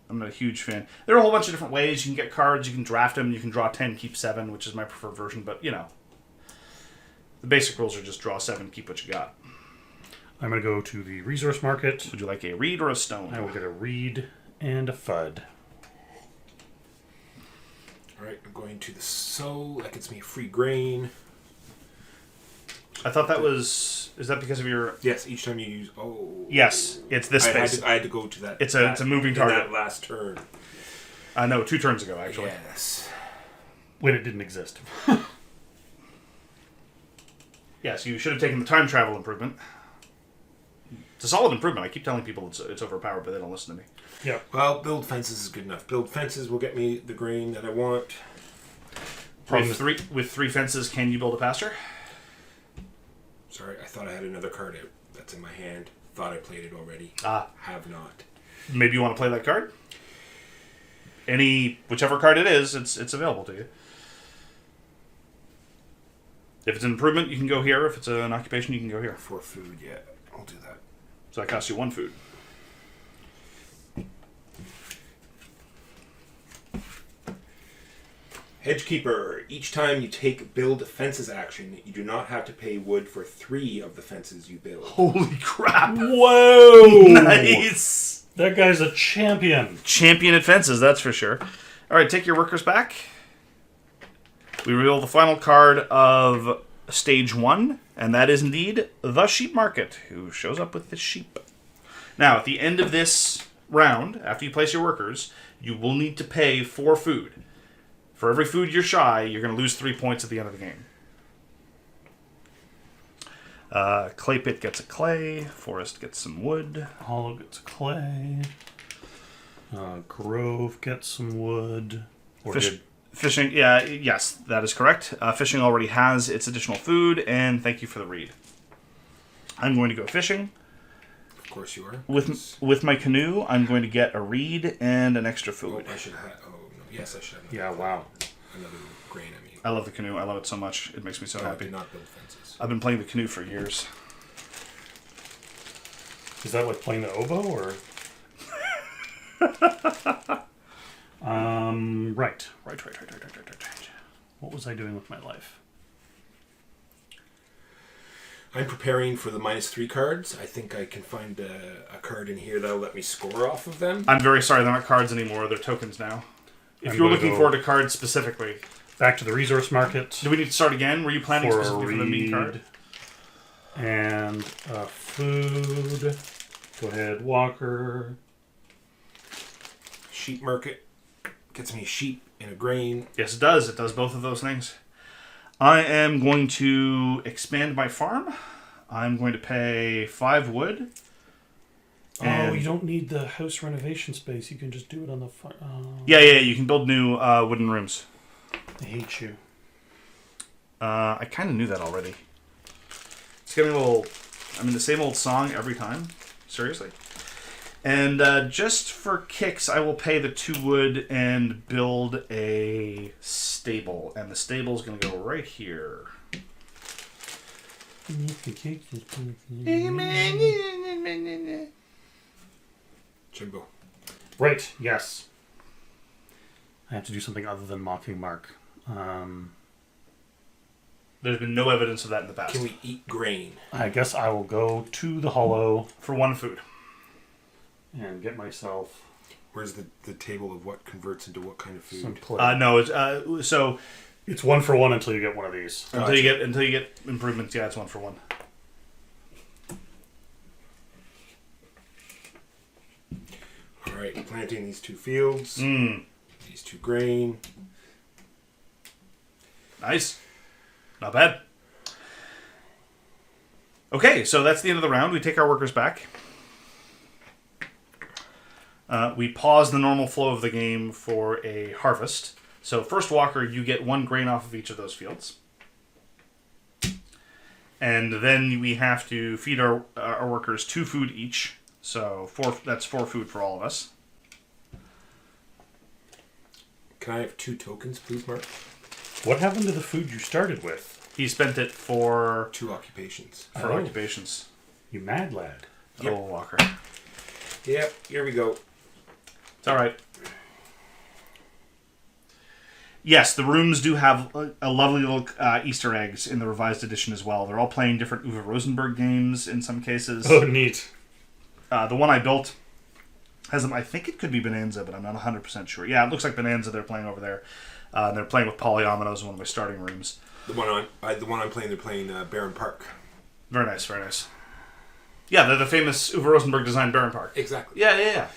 not a huge fan. There are a whole bunch of different ways. You can get cards, you can draft them, you can draw 10, keep 7, which is my preferred version, but, you know. The basic rules are just draw 7, keep what you got. I'm going to go to the resource market. Would you like a reed or a stone? I will get a reed and a FUD. Alright, I'm going to the sow. That gets me free grain. I thought that was... Is that because of your... Yes, each time you use... Oh. Yes, it's this space. I had to go to that. It's a moving target. That last turn. No, 2 turns ago, actually. Yes. When it didn't exist. Yes, you should have taken the time travel improvement. It's a solid improvement. I keep telling people it's overpowered, but they don't listen to me. Yeah. Well, build fences is good enough. Build fences will get me the grain that I want. With 3 fences, can you build a pasture? Sorry, I thought I had another card out. That's in my hand. Thought I played it already. Have not. Maybe you want to play that card? Whichever card it is, it's available to you. If it's an improvement, you can go here. If it's an occupation, you can go here. For food, yeah. I'll do that. So that costs you 1 food. Hedgekeeper. Each time you take build fences action, you do not have to pay wood for 3 of the fences you build. Holy crap! Whoa! Nice! That guy's a champion. Champion at fences, that's for sure. Alright, take your workers back. We reveal the final card of Stage 1, and that is indeed the Sheep Market, who shows up with the sheep. Now, at the end of this round, after you place your workers, you will need to pay 4 food. For every food you're shy, you're going to lose 3 points at the end of the game. Clay Pit gets a clay. Forest gets some wood. Hollow gets clay. Grove gets some wood. Fishing, yeah, yes, that is correct. Fishing already has its additional food, and thank you for the read. I'm going to go fishing. Of course you are. With my canoe, I'm going to get a reed and an extra food. Oh, I should have. Oh no, yes, I should have. Yeah, wow. Another grain. I mean. I love the canoe. I love it so much. It makes me so I happy. did not build fences. I've been playing the canoe for years. Is that like playing the oboe or? Right. What was I doing with my life? I'm preparing for the -3 cards. I think I can find a card in here that'll let me score off of them. I'm very sorry, they're not cards anymore. They're tokens now. If I'm you were gonna looking go forward to cards specifically, back to the resource market. do we need to start again? Were you planning for specifically for the meat card? And food. Go ahead, Walker. Sheep market gets me a sheep and a grain. Yes, it does. It does both of those things. I am going to expand my farm. I'm going to pay 5 wood. Oh, you don't need the house renovation space. You can just do it on the farm. Yeah, you can build new wooden rooms. I hate you. I kind of knew that already. It's getting a little... I mean, the same old song every time. Seriously. And just for kicks, I will pay the 2 wood and build a stable. And the stable's going to go right here. Jimbo. Right, yes. I have to do something other than mocking Mark. There's been no evidence of that in the past. Can we eat grain? I guess I will go to the hollow For 1 food. and get myself Where's the table of what converts into what kind of food? some clay. No, it's, so It's 1 for 1 until you get one of these. until you get improvements, yeah, it's 1 for 1. All right, planting these 2 fields. These 2 grain. Nice. Not bad. Okay, so that's the end of the round. We take our workers back. We pause the normal flow of the game for a harvest. So first walker, you get 1 grain off of each of those fields. And then we have to feed our workers 2 food each. So that's 4 food for all of us. Can I have 2 tokens, please, Mark? What happened to the food you started with? He spent it for 2 occupations. occupations. You mad lad. Yep. Oh, Walker. Yep, here we go. It's all right. Yes, the rooms do have a lovely little Easter eggs in the revised edition as well. They're all playing different Uwe Rosenberg games in some cases. Oh, neat. The one I built has them. I think it could be Bonanza, but I'm not 100% sure. Yeah, it looks like Bonanza they're playing over there. And they're playing with polyominoes in one of my starting rooms. The one I'm playing, they're playing Barron Park. Very nice, very nice. Yeah, they're the famous Uwe Rosenberg designed Barron Park. Exactly. Yeah.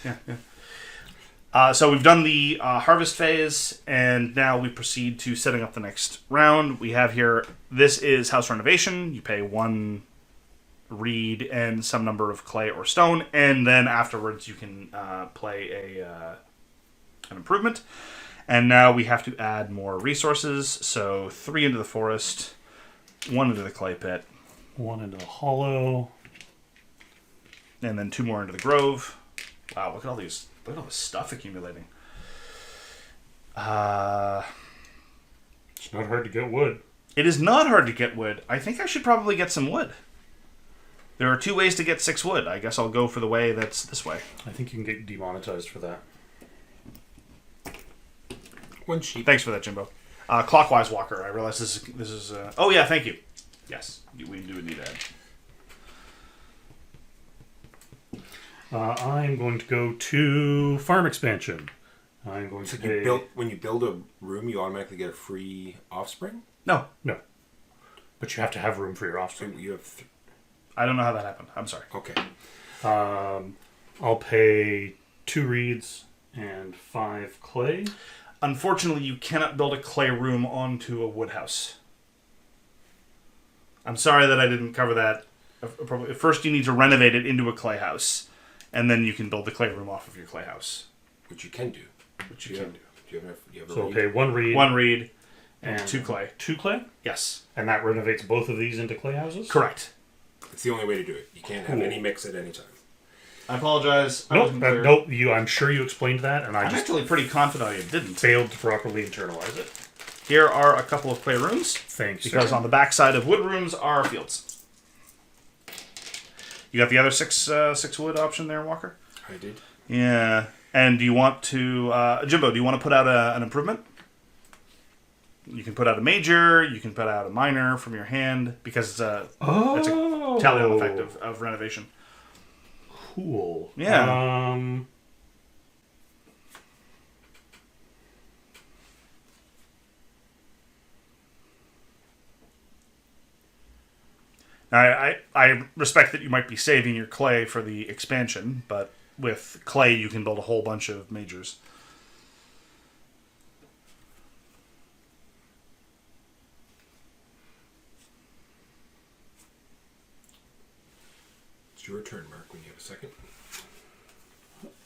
So we've done the harvest phase, and now we proceed to setting up the next round. We have here, this is house renovation. You pay 1 reed and some number of clay or stone, and then afterwards you can play an improvement. And now we have to add more resources. So 3 into the forest, 1 into the clay pit, 1 into the hollow. and then 2 more into the grove. Wow, look at all these. Look at all this stuff accumulating. It's not hard to get wood. It is not hard to get wood. I think I should probably get some wood. There are 2 ways to get 6 wood. I guess I'll go for the way that's this way. I think you can get demonetized for that. 1 sheep. Thanks for that, Jimbo. Clockwise, Walker. I realize this is. Oh yeah, thank you. Yes, we do need that. I'm going to go to farm expansion. I'm going to pay... When you build a room, you automatically get a free offspring? No, But you have to have room for your offspring. You have... I don't know how that happened. I'm sorry. Okay. I'll pay 2 reeds and 5 clay. Unfortunately, you cannot build a clay room onto a wood house. I'm sorry that I didn't cover that. First, you need to renovate it into a clay house, and then you can build the clay room off of your clay house. Which you can do. Which you can do. Do you have a So I'll reed? pay 1 reed. 1 reed and 2 clay. 2 clay? Yes. And that renovates both of these into clay houses? Correct. It's the only way to do it. You can't have any mix at any time. I apologize. Nope. I'm sure you explained that, and I'm actually pretty confident I didn't. failed to properly internalize it. Here are a couple of clay rooms. Thanks. Because on the back side of wood rooms are fields. You got the other 6 wood option there, Walker? I did. Yeah. And do you want to... Jimbo, do you want to put out an improvement? You can put out a major, you can put out a minor from your hand, because it's a tally-on effect of renovation. Cool. Yeah. I respect that you might be saving your clay for the expansion, but with clay you can build a whole bunch of majors. It's your turn, Mark, when you have a second.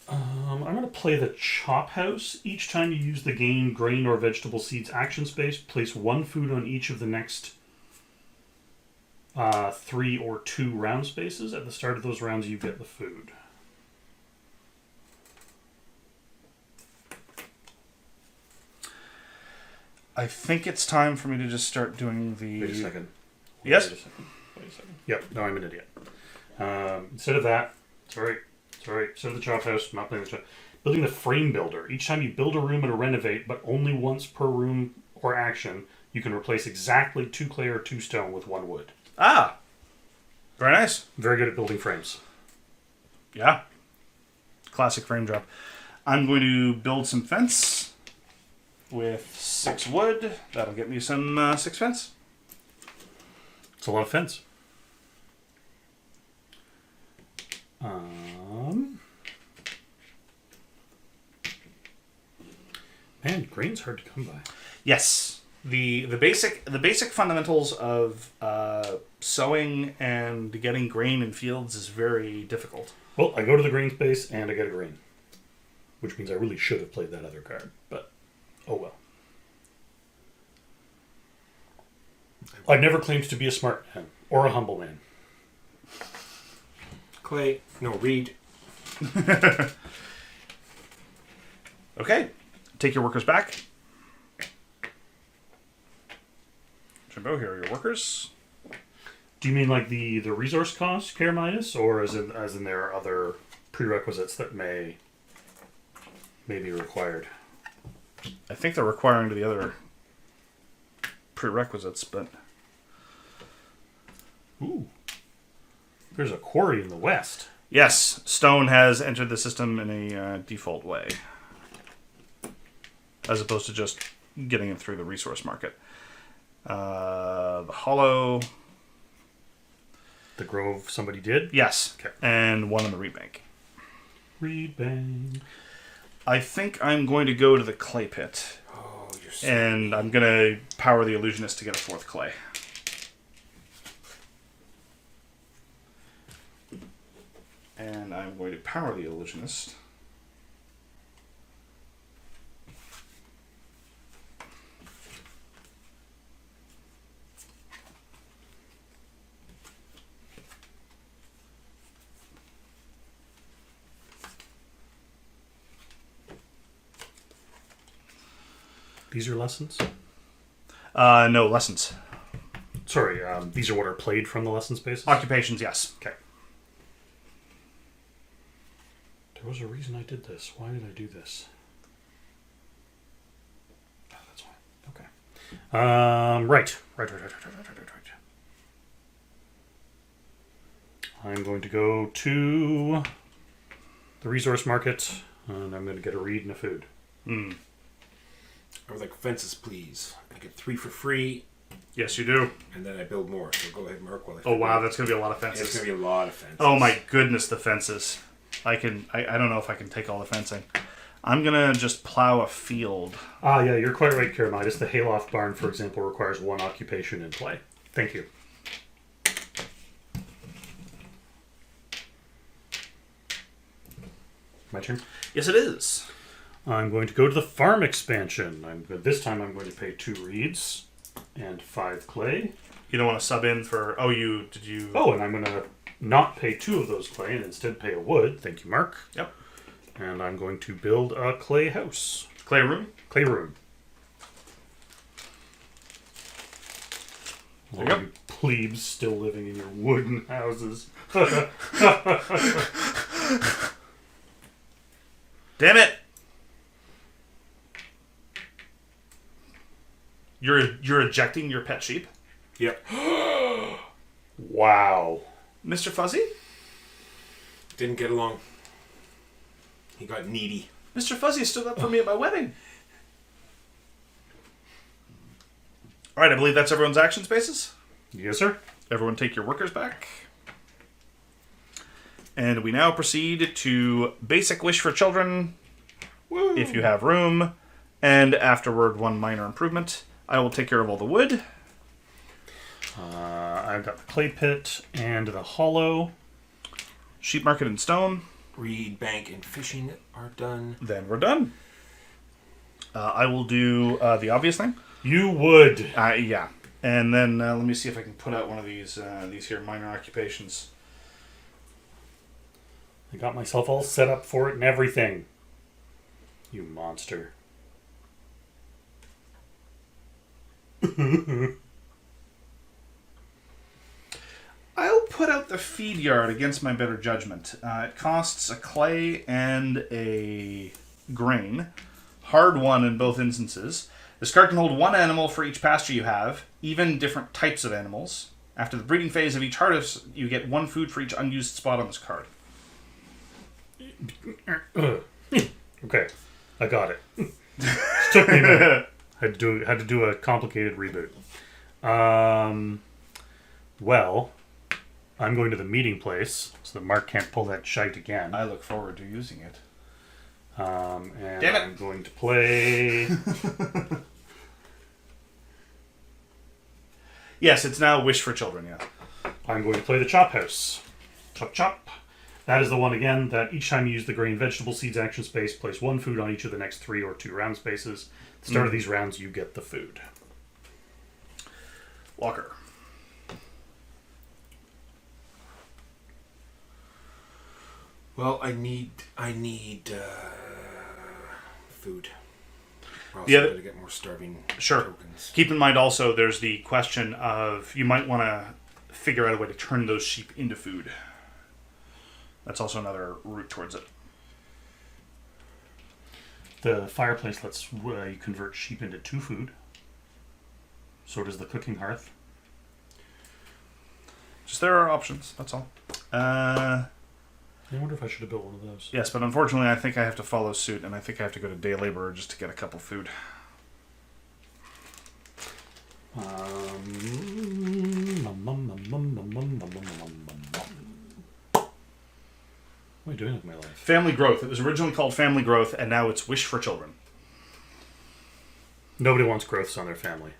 I'm going to play the Chop House. Each time you use the gain grain or vegetable seeds action space, place 1 food on each of the next 3 or 2 round spaces. At the start of those rounds, you get the food. I think it's time for me to just start doing the... Wait a second. Yes? Wait a second. Yep, no, I'm an idiot. Instead of that, sorry. Instead of the Chop House, I'm not playing the Chop. Building the Frame Builder. Each time you build a room and renovate, but only once per room or action, you can replace exactly 2 clay or 2 stone with 1 wood. Ah! Very nice. Very good at building frames. Yeah. Classic frame drop. I'm going to build some fence with 6 wood. That'll get me some 6 fence. It's a lot of fence. Man, grain's hard to come by. Yes. The basic fundamentals of sowing and getting grain in fields is very difficult. Well, I go to the grain space and I get a grain. Which means I really should have played that other card, but oh well. I've never claimed to be a smart man or a humble man. Clay. No, reed. Okay. Take your workers back. Jimbo, here are your workers. Do you mean like the resource cost, care minus, or as in there are other prerequisites that may be required? I think they're requiring to the other prerequisites, but... Ooh. There's a quarry in the west. Yes, stone has entered the system in a default way. As opposed to just getting it through the resource market. The hollow... The grove somebody did? Yes, Okay. and 1 on the reed bank. Reed bank. I think I'm going to go to the clay pit. Oh, you're so... And I'm going to power the illusionist to get a 4th clay. And I'm going to power the illusionist. These are lessons? No, lessons. Sorry, these are what are played from the lesson spaces? Occupations, yes. Okay. There was a reason I did this. Why did I do this? Oh, that's why. Okay. Right. I'm going to go to the resource market, and I'm going to get a reed and a food. Mm. I would like fences, please. I get 3 for free, Yes, you do. and then I build more. So go ahead, Mark. While I Oh, wow, figure that's going to be a lot of it out. It's fences. going to be a lot of fences. Oh, my goodness, the fences. I don't know if I can take all the fencing. I'm going to just plow a field. Ah, yeah, you're quite right, Keramitis. The hayloft barn, for example, requires 1 occupation in play. Thank you. My turn. Yes, it is. I'm going to go to the farm expansion. This time I'm going to pay 2 reeds and 5 clay. You don't want to sub in for... Oh, did you... Oh, and I'm going to not pay 2 of those clay and instead pay a wood. Thank you, Mark. Yep. And I'm going to build a clay house. Clay room? Clay room. There you go. You plebes still living in your wooden houses. Damn it! You're ejecting your pet sheep? Yep. Wow. Mr. Fuzzy? Didn't get along. He got needy. Mr. Fuzzy stood up for me at my wedding. Alright, I believe that's everyone's action spaces. Yes, sir. Everyone take your workers back. And we now proceed to basic wish for children, Woo. if you have room, and afterward 1 minor improvement. I will take care of all the wood. I've got the clay pit and the hollow. Sheep market and stone. Reed, bank, and fishing are done. Then we're done. I will do the obvious thing. You would. Yeah. And then let me see if I can put out one of these here minor occupations. I got myself all set up for it and everything. You monster. I'll put out the feed yard against my better judgment. It costs a clay and a grain. Hard one in both instances. This card can hold 1 animal for each pasture you have, even different types of animals. After the breeding phase of each harvest, you get 1 food for each unused spot on this card. Okay, I got it. Took me a minute. Had to do a complicated reboot. Well, I'm going to the meeting place so that Mark can't pull that shite again. I look forward to using it. And Damn it. I'm going to play. Yes, it's now Wish for Children, yeah. I'm going to play the chop house. Chop chop. That is the one again that each time you use the grain vegetable seeds action space, place 1 food on each of the next 3 or 2 round spaces. At the start of these rounds, you get the food. Walker. Well, I need food. Or else Yeah, I'm going to get more starving Sure. tokens. Keep in mind also there's the question of you might want to figure out a way to turn those sheep into food. That's also another route towards it. The fireplace lets you convert sheep into 2 food. So does the cooking hearth. Just there are options, that's all. I wonder if I should have built one of those. Yes, but unfortunately I think I have to follow suit, and I think I have to go to day laborer just to get a couple food. What am I doing with my life? Family growth. It was originally called family growth, and now it's Wish for Children. Nobody wants growths on their family.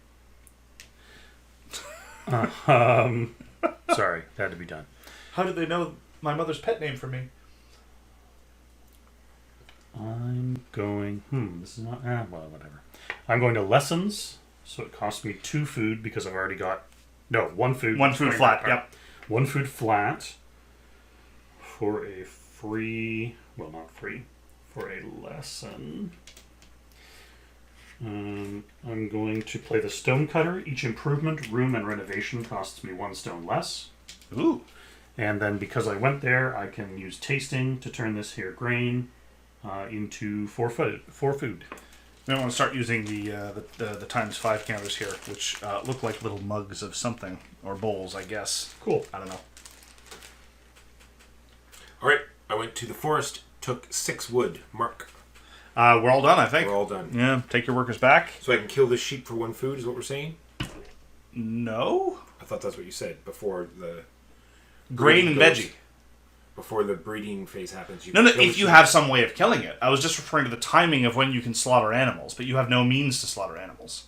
Sorry, that had to be done. How did they know my mother's pet name for me? I'm going... this is not... well, whatever. I'm going to lessons, so it costs me 2 food because I've already got... No, 1 food. 1 food flat, yep. 1 food flat for a free... Well, not free. For a lesson. I'm going to play the stonecutter. Each improvement, room, and renovation costs me 1 stone less. Ooh. And then because I went there, I can use tasting to turn this here grain into 4 food. I want to start using the times 5 counters here, which look like little mugs of something or bowls, I guess. Cool. I don't know. All right, I went to the forest, took 6 wood. Mark. We're all done, I think. We're all done. Yeah, take your workers back. So I can kill this sheep for 1 food, is what we're saying? No. I thought that's what you said before the Grain and goes- veggie. Before the breeding phase happens. You No, can no, kill the if you sheep. have some way of killing it. I was just referring to the timing of when you can slaughter animals, but you have no means to slaughter animals.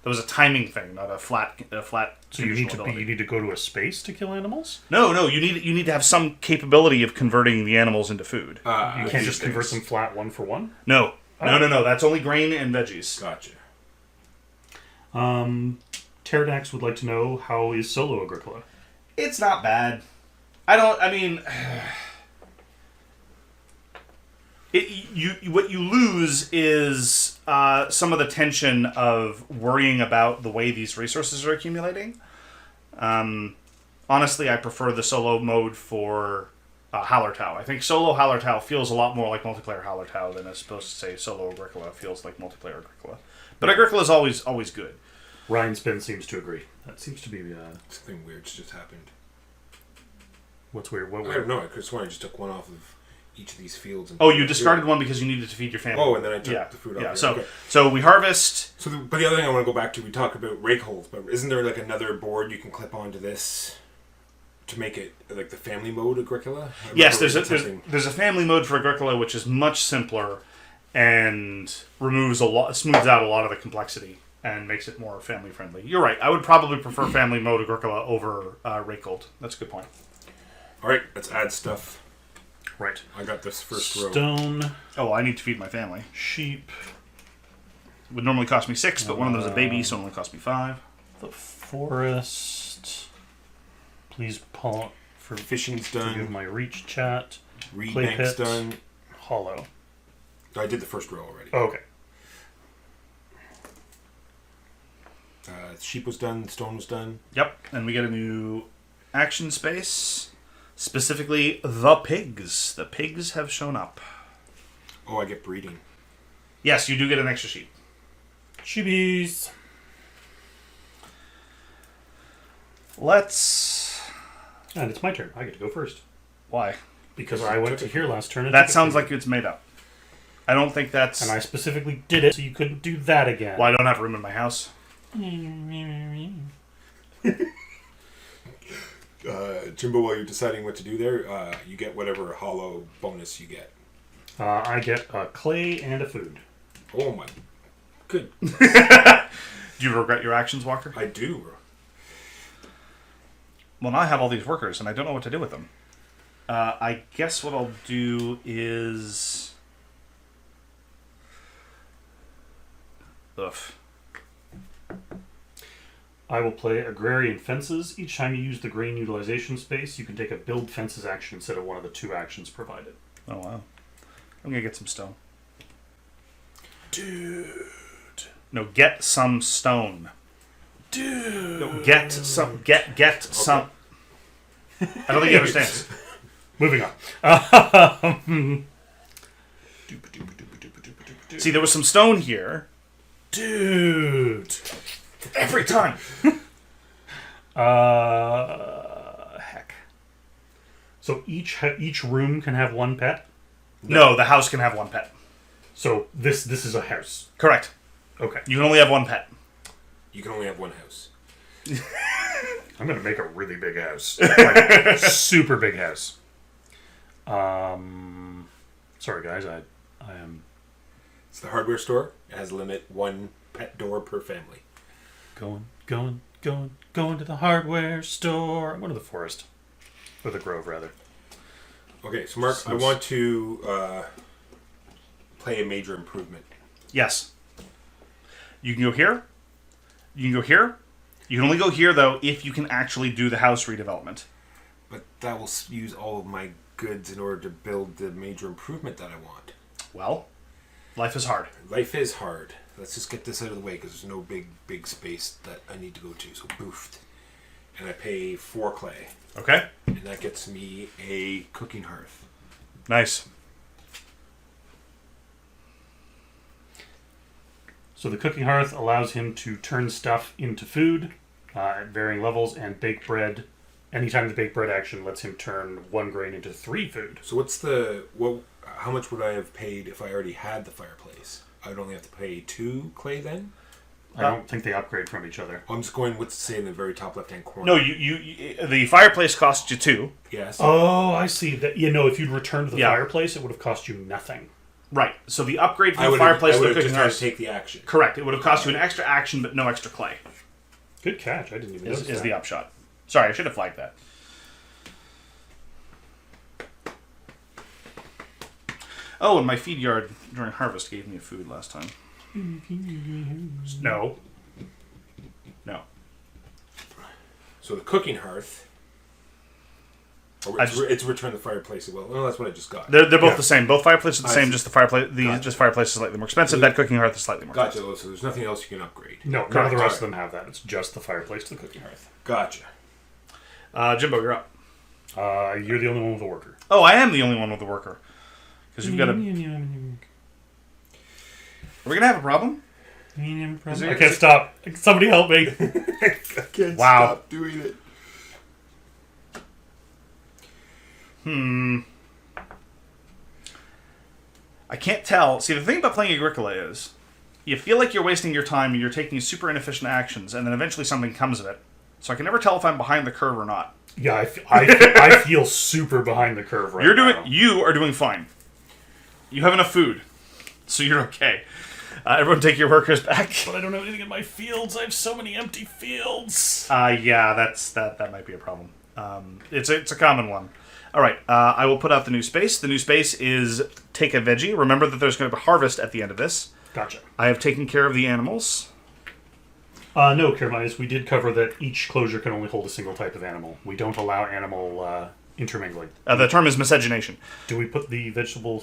There was a timing thing, not a flat. So you need conditional ability. to go to a space to kill animals. No, you need to have some capability of converting the animals into food. You can't these just convert things. them flat 1 for 1. No. That's only grain and veggies. Gotcha. Pterodax would like to know, how is Solo Agricola? It's not bad. What you lose is some of the tension of worrying about the way these resources are accumulating. Honestly, I prefer the solo mode for Hallertau. I think solo Hallertau feels a lot more like multiplayer Hallertau than it's supposed to say solo Agricola feels like multiplayer Agricola. But Agricola is always good. Ryan Spin seems to agree. That seems to be... Something weird's just happened. What's weird? What I weird? don't know. I could have sworn I just took one off of each of these fields. And Oh, you discarded one because you needed to feed your family. Oh, and then I took the food off. Yeah, here. so Okay. so we harvest. So, but the other thing I want to go back to, we talk about rake holes, but isn't there like another board you can clip onto this to make it like the family mode Agricola? I Yes, remember reading something. there's a family mode for Agricola which is much simpler and smooths out a lot of the complexity and makes it more family friendly. You're right. I would probably prefer family mode Agricola over Rakehold. That's a good point. All right, let's add stuff. Right. I got this first row. Stone, Oh, I need to feed my family. sheep, It would normally cost me 6, but one of them's a baby, so it only cost me 5. the forest. Please pull for Fishing's to give done. my reach chat. Reed clay bank's pit. done. Hollow. I did the first row already. Oh, okay. Sheep was done. Stone was done. Yep, and we get a new action space. Specifically, the pigs. The pigs have shown up. Oh, I get breeding. Yes, you do get an extra sheep. Sheepies. Let's... And it's my turn. I get to go first. Why? Because I went to here last turn. And That took it sounds from you. like it's made up. I don't think that's... And I specifically did it so you couldn't do that again. Well, I don't have room in my house. Jimbo, while you're deciding what to do there, you get whatever hollow bonus you get. I get a clay and a food. Oh my. Good. Do you regret your actions, Walker? I do. Well, now I have all these workers, and I don't know what to do with them. I guess what I'll do is... Ugh. I will play Agrarian Fences. Each time you use the grain utilization space, you can take a build fences action instead of one of the 2 actions provided. Oh, wow. I'm gonna get some stone. Dude. No, get some stone. Dude. No, get some... Get some... I don't think he understands. Moving on. See, there was some stone here. Dude. Every time. Heck. So each room can have 1 pet. No, the house can have 1 pet. So this is a house. Correct. Okay. You can only have 1 pet. You can only have one house. I'm gonna make a really big house. Like, super big house. Sorry guys, I am It's the hardware store. It has a limit 1 pet door per family. going to the hardware store. I'm going to the forest. Or the grove, rather. Okay, so Mark, I want to play a major improvement. Yes. You can go here. You can go here. You can only go here, though, if you can actually do the house redevelopment. But that will use all of my goods in order to build the major improvement that I want. Well, life is hard. Life is hard. Let's just get this out of the way because there's no big space that I need to go to. So boofed. And I pay 4 clay. Okay? And that gets me a cooking hearth. Nice. So the cooking hearth allows him to turn stuff into food at varying levels, and bake bread. Anytime the bake bread action lets him turn 1 grain into 3 food. So how much would I have paid if I already had the fireplace? I would only have to pay 2 clay then? I don't think they upgrade from each other. I'm just going with, say, in the very top left-hand corner. No, you the fireplace costs you 2. Yes. Oh, I see. That if you'd returned to the fireplace, it would have cost you nothing. Right. So the upgrade from the fireplace to the cooking just had hearth. to take the action. Correct. It would have cost you an extra action, but no extra clay. Good catch. I didn't even notice Is that. the upshot. Sorry, I should have flagged that. Oh, and my feed yard during harvest gave me food last time. No. No. So the cooking hearth. It's return the fireplace as well. Oh, that's what I just got. They're both the same. Both fireplaces are the same. see. Just the fireplace. Gotcha. Just fireplace is slightly more expensive. That cooking hearth is slightly more Gotcha. expensive. So there's nothing else you can upgrade. No, none of the rest of them have that. It's just the fireplace to the cooking hearth. Gotcha. Jimbo, you're up. You're the only one with a worker. Oh, I am the only one with a worker. Because you've got a. Are we gonna have a problem? I can't stop. Somebody help me. I can't Wow. stop doing it. I can't tell. See, the thing about playing Agricola is, you feel like you're wasting your time and you're taking super inefficient actions, and then eventually something comes of it. So I can never tell if I'm behind the curve or not. Yeah, I feel super behind the curve right now. You are doing fine. You have enough food, so you're okay. Everyone, take your workers back. But I don't have anything in my fields. I have so many empty fields. Yeah, that might be a problem. It's a common one. All right, I will put out the new space. The new space is take a veggie. Remember that there's going to be harvest at the end of this. Gotcha. I have taken care of the animals. No, Carminis, we did cover that each closure can only hold a single type of animal. We don't allow animal intermingling. The term is miscegenation. Do we put the vegetable?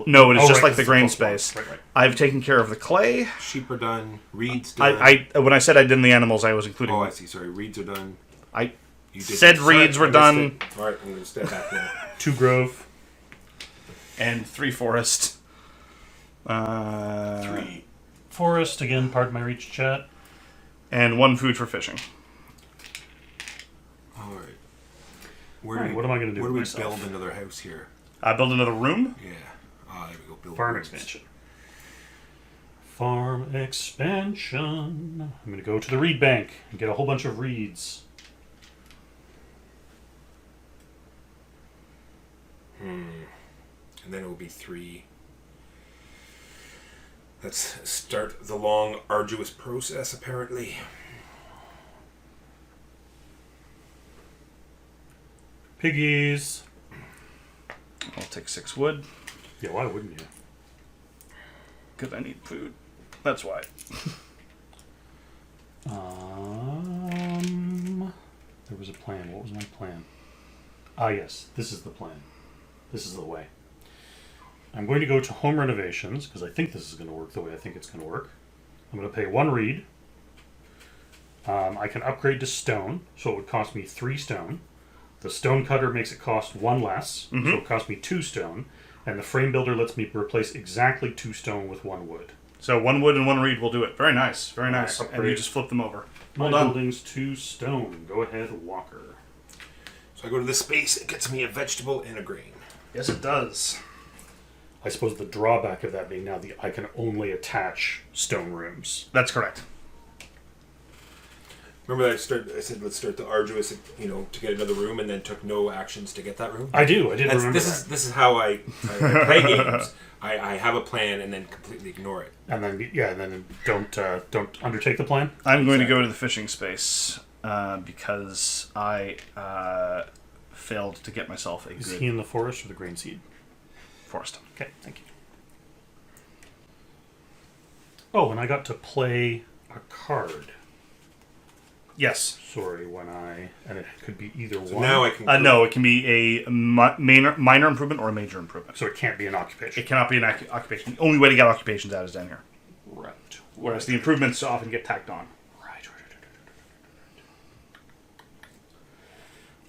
No, it is just right, like the grain space. Right. I've taken care of the clay. Sheep are done. Reeds done. When I said I did the animals, I was including. Oh, I see. Sorry. Reeds are done. You did said Sorry, reeds were I missed done. it. All right, I'm going to step back now. 2 grove. And 3 forest. 3 forest. Again, pardon my reach, chat. And 1 food for fishing. All right. What am I going to do Where do with we myself? build another house here? Build another room. Yeah. There we go. Build Farm rooms. expansion. Farm expansion. I'm going to go to the reed bank and get a whole bunch of reeds. And then it will be 3. Let's start the long, arduous process, apparently. Piggies. I'll take 6 wood. Yeah, why wouldn't you? Because I need food. That's why. There was a plan. What was my plan? Yes. This is the plan. This is the way. I'm going to go to home renovations because I think this is going to work the way I think it's going to work. I'm going to pay 1 reed. I can upgrade to stone, so it would cost me 3 stone. The stone cutter makes it cost 1 less, so it cost me 2 stone. And the frame builder lets me replace exactly 2 stone with 1 wood. So 1 wood and 1 reed will do it. Very nice. Very nice. Upgrade. And you just flip them over. My Well done. building's 2 stone. Go ahead, Walker. So I go to this space, it gets me a vegetable and a grain. Yes, it does. I suppose the drawback of that being now I can only attach stone rooms. That's correct. Remember that I said let's start the arduous, to get another room, and then took no actions to get that room? I do. I did remember This that. is how I play games. I have a plan and then completely ignore it. And then don't undertake the plan. I'm going to go to the fishing space because I failed to get myself a Is good he in the forest or the grain seed? forest. Okay, thank you. Oh, and I got to play a card. Yes. Sorry, and it could be either So one. now I can. No, it can be a minor improvement or a major improvement. So it can't be an occupation. It cannot be an occupation. The only way to get occupations out is down here. Right. Whereas the improvements often get tacked on.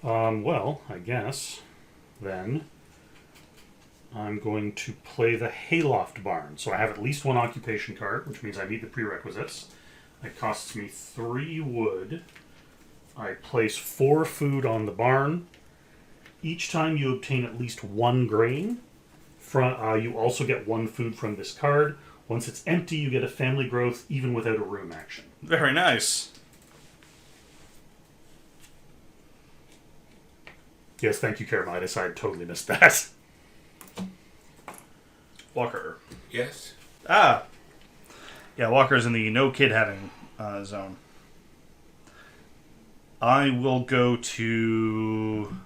Well, I guess then I'm going to play the Hayloft Barn. So I have at least one occupation card, which means I meet the prerequisites. It costs me 3 wood. I place 4 food on the barn. Each time you obtain at least 1 grain, you also get 1 food from this card. Once it's empty, you get a family growth even without a room action. Very nice. Yes, thank you, Caramitis. I totally missed that. Walker. Yes. Ah. Yeah, Walker's in the no kid having zone. I will go to...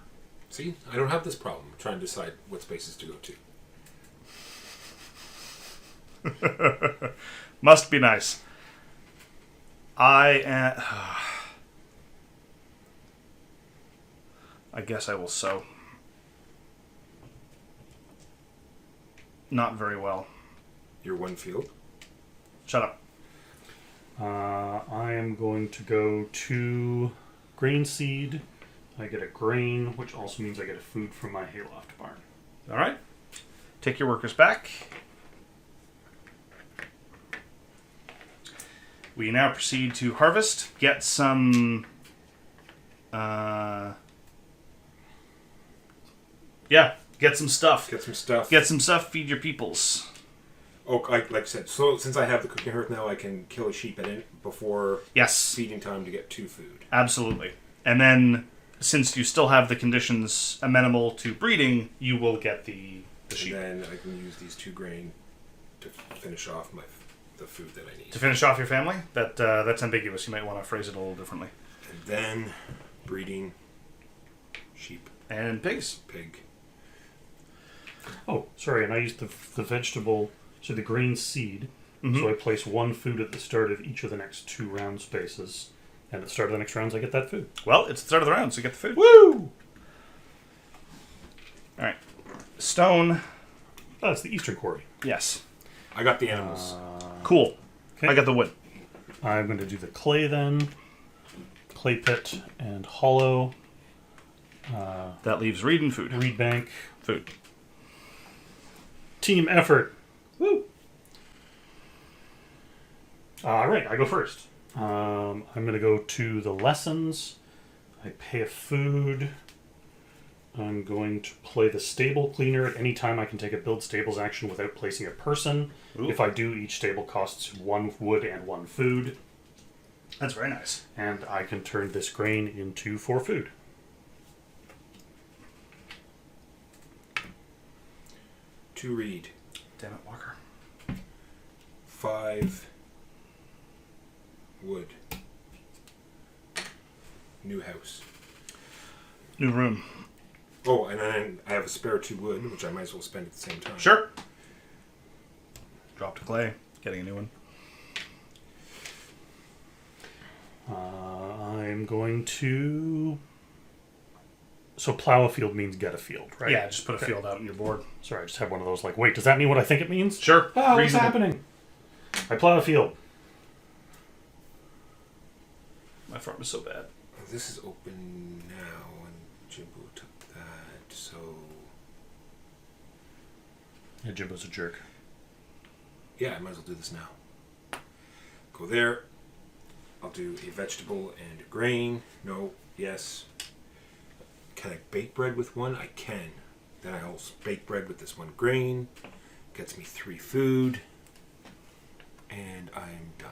See, I don't have this problem. I'm trying to decide what spaces to go to. Must be nice. I guess I will sow. Not very well. Your 1 field. Shut up. I am going to go to grain seed. I get a grain, which also means I get a food from my hayloft barn. All right. Take your workers back. We now proceed to harvest. Get some... get some stuff. Get some stuff. Get some stuff, feed your peoples. Oh, like I said, so since I have the cooking hearth now, I can kill a sheep before Yes, feeding time to get 2 food. absolutely. And then, since you still have the conditions amenable to breeding, you will get the sheep. And then I can use these 2 grain to finish off the food that I need. To finish off your family? That's ambiguous. You might want to phrase it a little differently. And then breeding sheep, And pigs. pig. Oh, sorry, and I used the vegetable, so the grain seed. Mm-hmm. So I place 1 food at the start of each of the next 2 round spaces. And at the start of the next rounds, I get that food. Well, it's the start of the round, so you get the food. Woo! Alright. Stone. Oh, it's the Eastern Quarry. Yes. I got the animals. Cool. Okay. I got the wood. I'm going to do the clay then. Clay pit and hollow. That leaves reed and food. Reed bank. Food. Team effort. Woo! Alright, I go first. I'm going to go to the lessons. I pay a food. I'm going to play the stable cleaner. At any time I can take a build stables action without placing a person. Ooh. If I do, each stable costs 1 wood and 1 food. That's very nice. And I can turn this grain into 4 food. To read. Damn it, Walker. 5 wood. New house. New room. Oh, and then I have a spare 2 wood, which I might as well spend at the same time. Sure. Drop to clay. Getting a new one. I'm going to... So plow a field means get a field, right? Yeah, just put a field out on your board. Sorry, I just had one of those like, wait, does that mean what I think it means? Sure. Oh, what's Reasonable. happening? I plow a field. My farm is so bad. This is open now, and Jimbo took that, so... Yeah, Jimbo's a jerk. Yeah, I might as well do this now. Go there. I'll do a vegetable and a grain. No. Yes. Can I bake bread with 1? I can. Then I'll bake bread with this 1 grain. Gets me 3 food. And I'm done.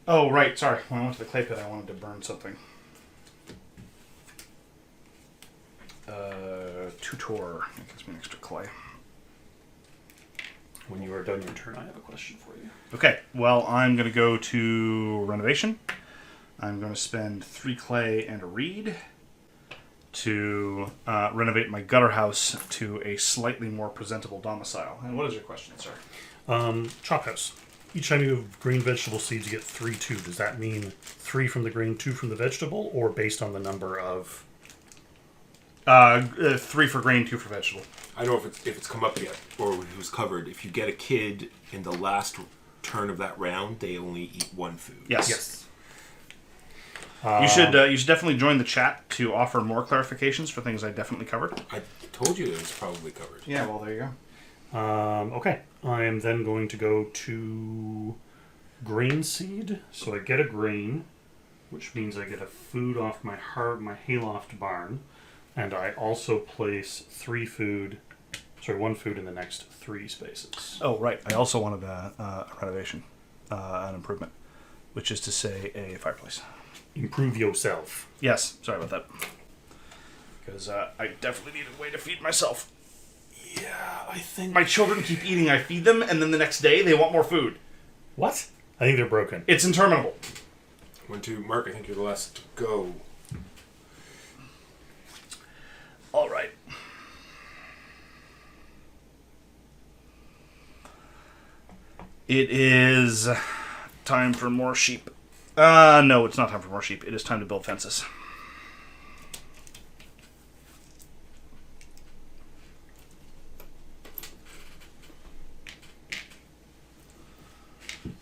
Oh, right. Sorry. When I went to the clay pit, I wanted to burn something. Tutor. That gives me an extra clay. When you are done your turn, I have a question for you. Okay. Well, I'm going to go to renovation. I'm going to spend 3 clay and a reed to renovate my gutter house to a slightly more presentable domicile. And what is your question, sir? Chop house. Each time you have green vegetable seeds, you get 3 2. Does that mean 3 from the grain, 2 from the vegetable, or based on the number of... 3 for grain, 2 for vegetable. I don't know if it's come up yet, or if it was covered. If you get a kid in the last turn of that round, they only eat 1 food. Yes. Yes. You should definitely join the chat to offer more clarifications for things I definitely covered. I told you it was probably covered. Yeah, well, there you go. Okay, I am then going to go to grain seed. So I get a grain, which means I get a food off my hayloft barn, and I also place one food in the next 3 spaces. Oh, right. I also wanted a renovation, an improvement, which is to say a fireplace. Improve yourself. Yes, sorry about that. Because I definitely need a way to feed myself. Yeah, I think... My children keep eating, I feed them, and then the next day they want more food. What? I think they're broken. It's interminable. Mark, I think you're the last to go. All right. It is time for more sheep. No, it's not time for more sheep. It is time to build fences.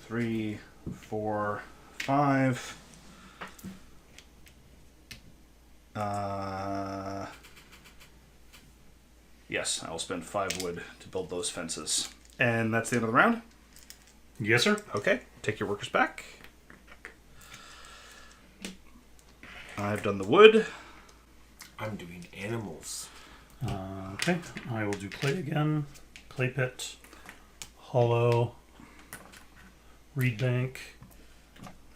Three, 4, 5. Yes, I will spend 5 wood to build those fences. And that's the end of the round? Yes, sir. Okay, take your workers back. I've done the wood. I'm doing animals. Okay, I will do clay again. Clay pit. Hollow. Reed bank.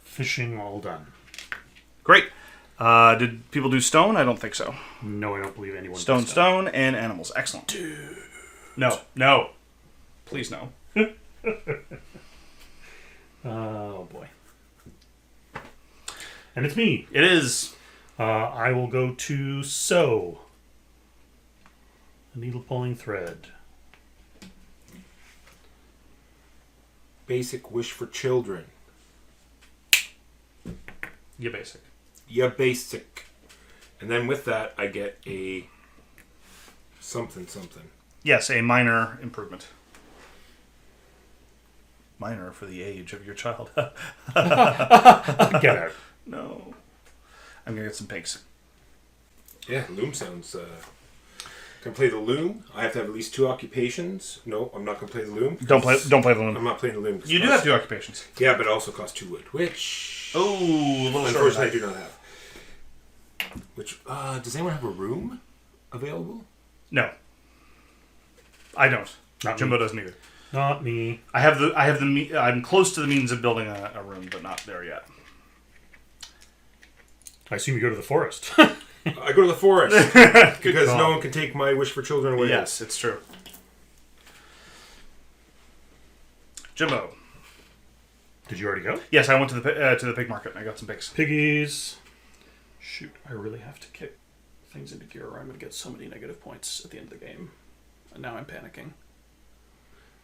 Fishing, all done. Great. Did people do stone? I don't think so. No, I don't believe anyone Stone, did stone, and animals. Excellent. No, no. Please no. Oh, boy. And it's me. It is. I will go to sew. A needle pulling thread. Basic wish for children. Yeah, basic. Yeah, basic. And then with that, I get a something. Yes, a minor improvement. Minor for the age of your child. Get out. No. I'm going to get some pinks. Yeah, loom sounds... Can play the loom. I have to have at least 2 occupations. No, I'm not going to play the loom. Don't play the loom. I'm not playing the loom. You do have 2 occupations. Yeah, but it also costs 2 wood, which... Oh, a little short. Unfortunately, I do not have. Which, does anyone have a room available? No. I don't. Not Jimbo me. doesn't either. Not me. I'm close to the means of building a room, but not there yet. I assume you go to the forest. I go to the forest because call. no one can take my wish for children away. Yes, it's true. Jimbo. Did you already go? Yes, I went to the pig market and I got some pigs. Piggies. Shoot, I really have to kick things into gear or I'm going to get so many negative points at the end of the game. And now I'm panicking.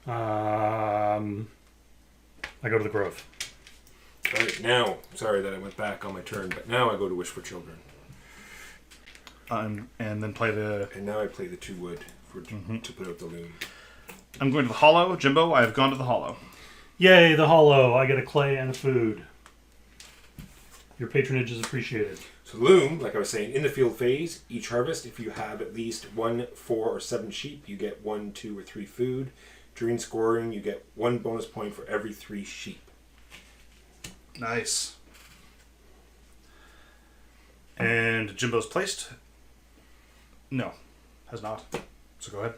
I go to the grove. All right, now, sorry that I went back on my turn, but now I go to wish for children. And then play the... And now I play the 2 wood to put out the loom. I'm going to the hollow. Jimbo, I have gone to the hollow. Yay, the hollow. I get a clay and a food. Your patronage is appreciated. So loom, like I was saying, in the field phase, each harvest, if you have at least 1, 4, or 7 sheep, you get 1, 2, or 3 food. During scoring, you get 1 bonus point for every 3 sheep. Nice. And Jimbo's placed? No, has not. So go ahead.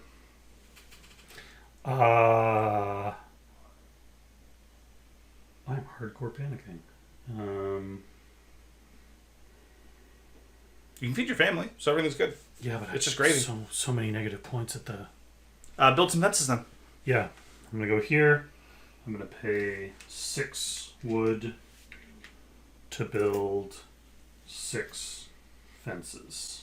I'm hardcore panicking. You can feed your family, so everything's good. Yeah, but It's just gravy. So many negative points at the... Build some fences then. Yeah. I'm going to go here. I'm going to pay 6 wood to build 6 fences.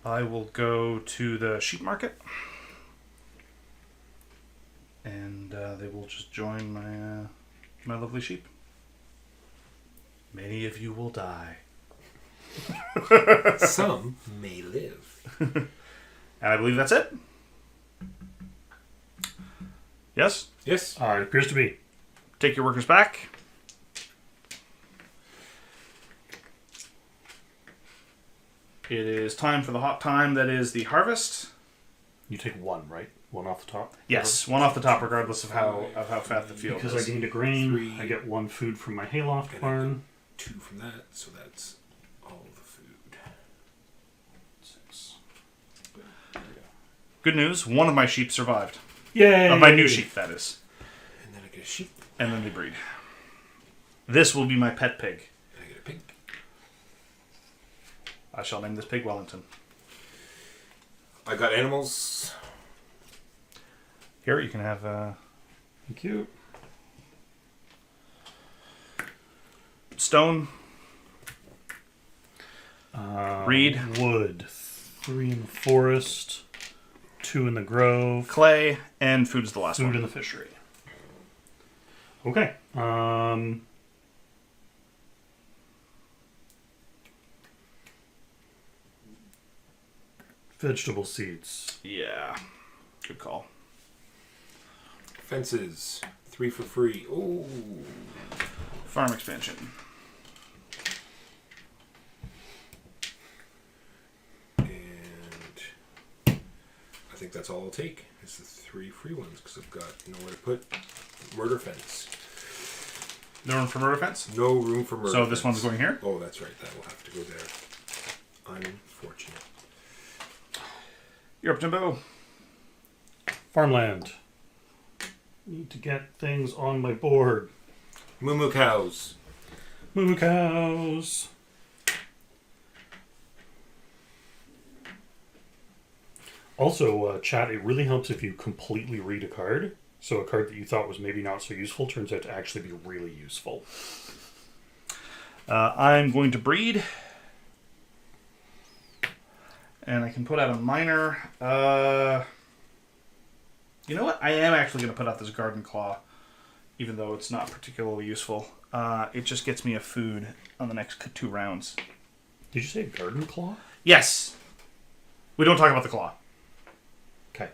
I will go to the sheep market. And they will just join my lovely sheep. Many of you will die. Some may live. And I believe that's it. Yes? Yes. It appears to be. Take your workers back. It is time for the hot time that is the harvest. You take one, right? One off the top? Yes, one off the top regardless of how fat the field Because is. I gained a grain, 3. I get 1 food from my hayloft barn. 2 from that, so that's all the food. 6. Good news, one of my sheep survived. Yay! Of my new sheep, that is. And then I get a sheep. And then they breed. This will be my pet pig. And I get a pig. I shall name this pig Wellington. I got animals. Here, you can have... Thank you. stone. Reed. Wood. 3 in the forest. 2 in the grove. Clay. And food's the last Food one. in the fishery. Okay. Vegetable seeds. Yeah. Good call. Fences. 3 for free. Ooh. Farm expansion. And I think that's all I'll take. It's the 3 free ones because I've got nowhere to put murder fence. No room for murder fence? No room for murder So this fence. one's going here? Oh, that's right. That will have to go there. Unfortunate. You're up, Jimbo. Farmland. Need to get things on my board. Moo cows. Moo cows. Also, chat, it really helps if you completely read a card. So a card that you thought was maybe not so useful turns out to actually be really useful. I'm going to breed. And I can put out a miner. You know what? I am actually going to put out this garden claw. Even though it's not particularly useful. It just gets me a food on the next 2 rounds. Did you say garden claw? Yes! We don't talk about the claw. Okay,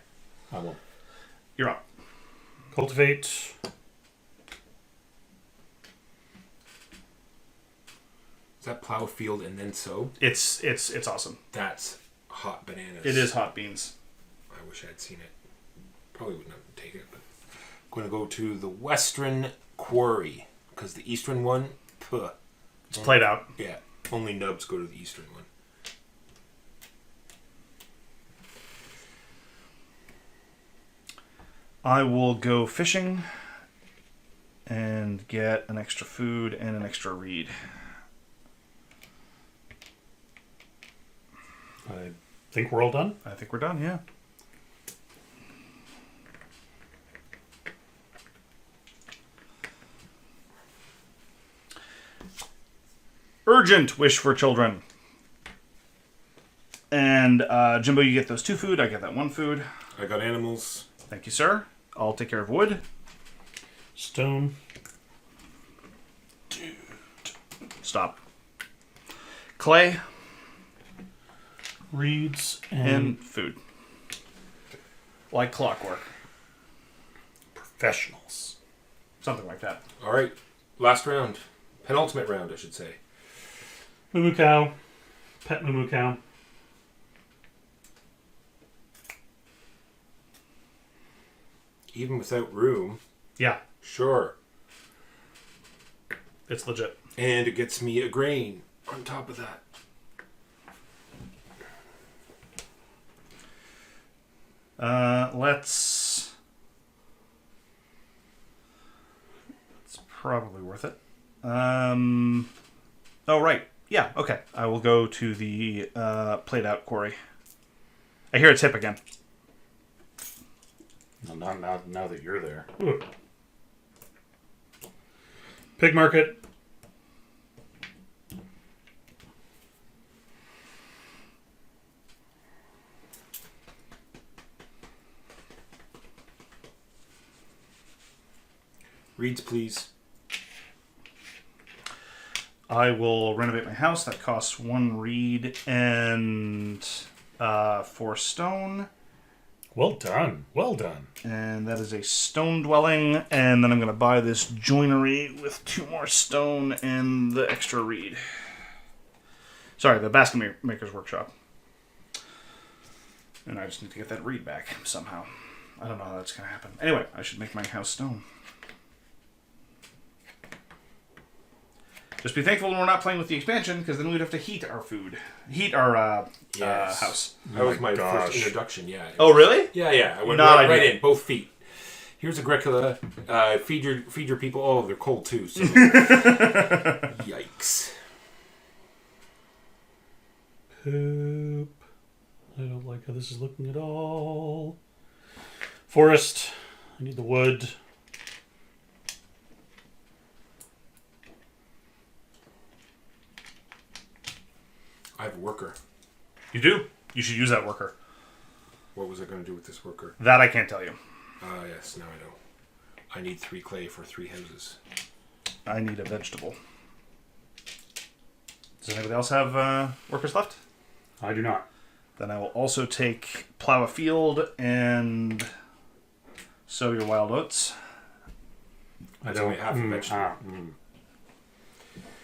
I won't. You're up. Cultivate. Is that plow field and then sow? It's awesome. That's hot bananas. It is hot beans. I wish I'd seen it. Probably wouldn't have to take it, but I'm going to go to the Western Quarry because the Eastern one, puh. It's played out. Yeah, only nubs go to the Eastern one. I will go fishing and get an extra food and an extra reed. I think we're all done. I think we're done, yeah. Urgent wish for children. And Jimbo, you get those 2 food. I get that 1 food. I got animals. Thank you, sir. I'll take care of wood. Stone. Stop. Clay Reeds. and food. Like clockwork. Professionals. Something like that. All right, last round. Penultimate round, I should say. Moo cow. Pet moo cow. Even without room, Yeah, sure. it's legit. And it gets me a grain on top of that. Let's... It's probably worth it. Oh, right. Yeah, okay. I will go to the played out quarry. I hear a tip again. No, not now that you're there. Ooh. Pig market. Reeds, please. I will renovate my house. That costs 1 reed and 4 stone. Well done. Well done. And that is a stone dwelling. And then I'm going to buy this joinery with 2 more stone and the extra reed. Sorry, the basket maker's workshop. And I just need to get that reed back somehow. I don't know how that's going to happen. Anyway, I should make my house stone. Just be thankful we're not playing with the expansion, because then we'd have to heat our food. Heat our house. That was my gosh. first introduction, yeah. Oh, really? Yeah. I went Not right ideal. in, both feet. Here's Agricola. Feed your people. Oh, they're cold too. So. Yikes. Poop. I don't like how this is looking at all. Forest. I need the wood. I have a worker. You do? You should use that worker. What was I going to do with this worker? That I can't tell you. Yes, now I know. I need 3 clay for 3 houses. I need a vegetable. Does anybody else have workers left? I do not. Then I will also take plow a field and sow your wild oats. That's only half a vegetable.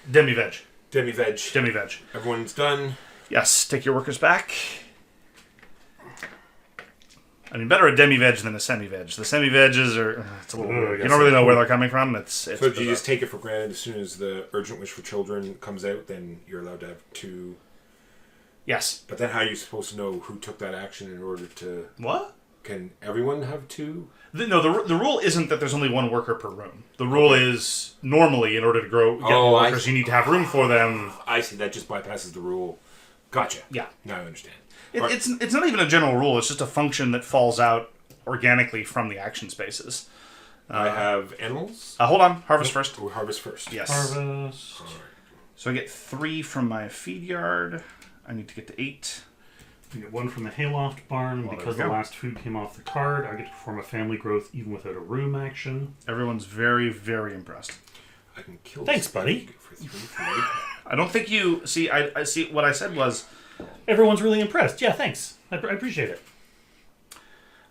Demi-veg. Demi-veg. Demi-veg. Everyone's done. Yes, take your workers back. I mean, better a demi-veg than a semi-veg. The semi-vegges are... it's a little weird. You don't really know where they're coming from. It's So do you just take it for granted as soon as the Urgent Wish for Children comes out, then you're allowed to have 2... Yes. But then how are you supposed to know who took that action in order to... What? Can everyone have 2? The rule isn't that there's only 1 worker per room. The rule is, normally, in order to get more workers, you need to have room for them. I see. That just bypasses the rule. Gotcha. Yeah. Now I understand. It's not even a general rule. It's just a function that falls out organically from the action spaces. I have animals. Hold on. Harvest first. Or harvest first. Yes. Harvest. All right. So I get 3 from my feed yard. I need to get to 8. I get 1 from the hayloft barn. Well, Because there the we go. last food came off the card, I get to perform a family growth even without a room action. Everyone's very, very impressed. I can kill. Thanks, this buddy. pig for 3 food. I don't think you see. I see. What I said was, Everyone's really impressed. Yeah, thanks. I appreciate it.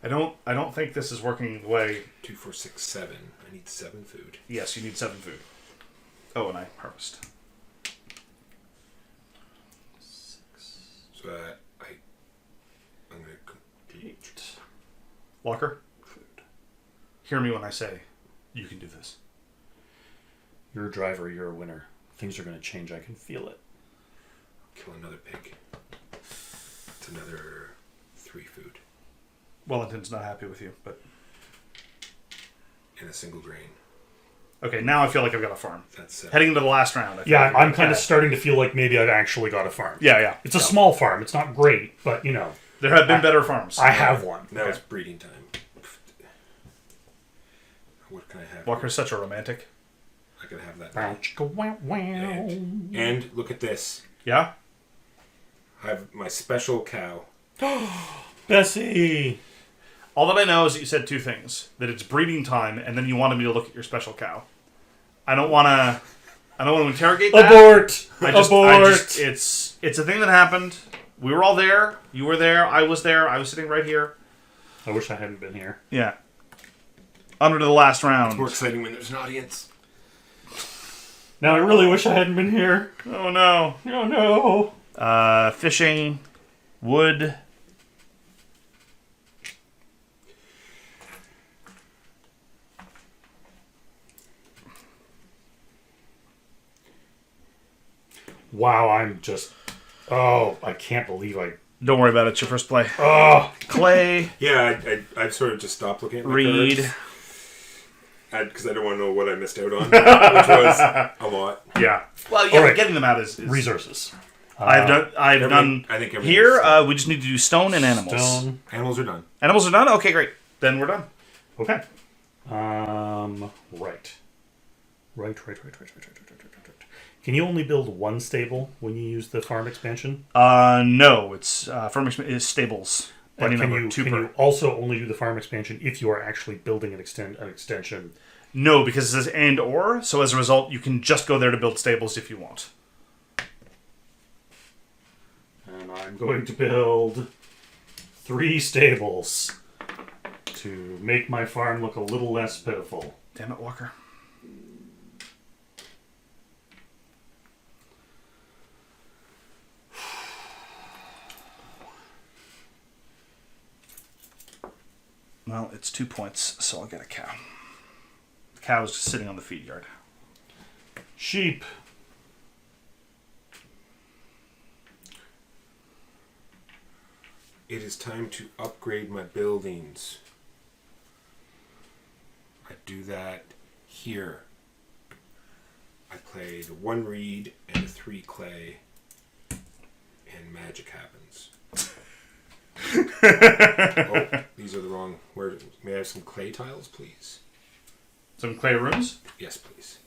I don't think this is working the way. 2, 4, 6, 7. I need 7 food. Yes, you need 7 food. Oh, and I harvest. So I'm going to complete Walker, food. hear me when I say, you can do this. You're a driver. You're a winner. Things are going to change. I can feel it. Kill another pig. It's another 3 food. Wellington's not happy with you, but And a single grain. okay. Now I feel like I've got a farm. That's 7. Heading into the last round. I feel Yeah, like I'm kind of starting to feel like maybe I've actually got a farm. Yeah. It's a small farm. It's not great, but, There have been better farms. I have one. Now it's breeding time. What can I have? Walker's such a romantic. I can have that. Wow, chicka, wow, wow. And look at this. Yeah. I have my special cow. Bessie! All that I know is that you said 2 things: that it's breeding time, and then you wanted me to look at your special cow. I don't want to interrogate that. Abort! Abort! It's a thing that happened. We were all there. You were there. I was there. I was sitting right here. I wish I hadn't been here. Yeah. Under to the last round. More exciting when there's an audience. Now I really wish I hadn't been here. Oh no. Oh no! Fishing, wood. Wow, I'm just... Oh, I can't believe I... Don't worry about it. It's your first play. Oh! Clay. Yeah, I've sort of just stopped looking at my Reed. cards. Because I don't want to know what I missed out on, which was a lot. Yeah. Well, yeah. All right. Getting them out is Resources. I've done. I think Here, everything's we just need to do stone and animals. Stone. animals are done. Animals are done. Okay, great. Then we're done. Okay. Right. Right. Can you only build 1 stable when you use the farm expansion? No, it's is stables. And Plenty can number you 2 can per. you also only do the farm expansion if you are actually building an extension? No, because it says and or. So as a result, you can just go there to build stables if you want. And I'm going to build 3 stables. to make my farm look a little less pitiful. Damn it, Walker. Well, it's 2 points, so I'll get a cow. The cow is just sitting on the feed yard. Sheep. It is time to upgrade my buildings. I do that here. I play the 1 reed and the 3 clay, and magic happens. Oh, these are the wrong. May I have some clay tiles, please? Some clay rooms? Yes, please.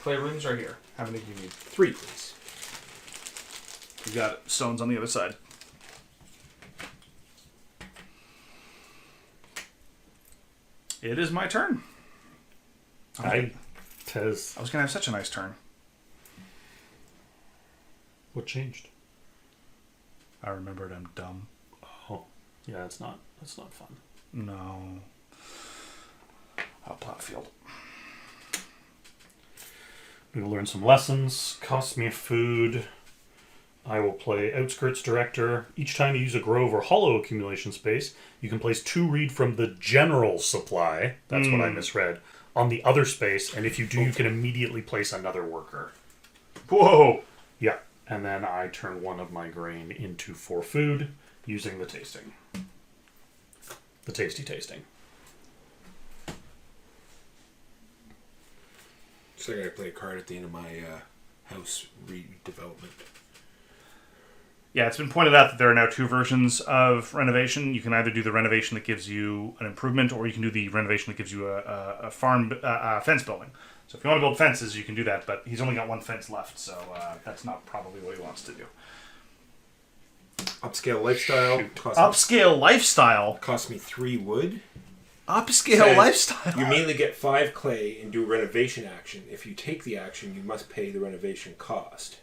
Clay rooms are here. How many do you need? 3, please. You got it. Stone's on the other side. It is my turn. I was going to have such a nice turn. What changed? I remembered I'm dumb. Oh, yeah, that's not fun. No. I'll plow field. I'm going to learn some lessons. Cost me food. I will play Outskirts Director. Each time you use a grove or hollow accumulation space, you can place 2 reed from the general supply. That's what I misread. On the other space, and if you do, you can immediately place another worker. Whoa! Yeah, and then I turn 1 of my grain into 4 food using the tasting. The tasty tasting. So I gotta play a card at the end of my house redevelopment. Yeah, it's been pointed out that there are now 2 versions of renovation. You can either do the renovation that gives you an improvement, or you can do the renovation that gives you a farm fence building. So if you want to build fences, you can do that, but he's only got 1 fence left, so that's not probably what he wants to do. Upscale lifestyle. Upscale lifestyle? Cost me 3 wood. Upscale Says lifestyle? You mainly get 5 clay and do a renovation action. If you take the action, you must pay the renovation cost.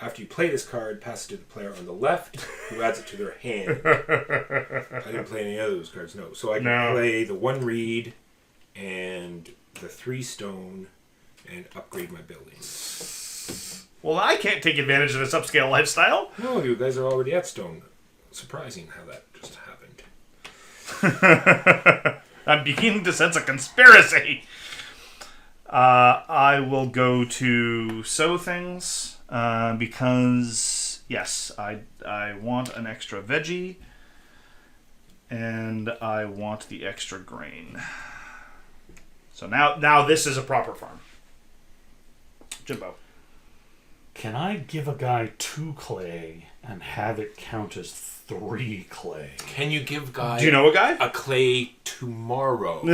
After you play this card, pass it to the player on the left, who adds it to their hand. I didn't play any of those cards, no. So I can play the 1 reed and the 3 stone and upgrade my buildings. Well, I can't take advantage of this upscale lifestyle. No, you guys are already at stone. Surprising how that just happened. I'm beginning to sense a conspiracy. I will go to sow things. Because, yes, I want an extra veggie, and I want the extra grain. So now this is a proper farm. Jimbo. Can I give a guy 2 clay and have it count as 3 clay? Can you give guy Do you know a guy? a clay tomorrow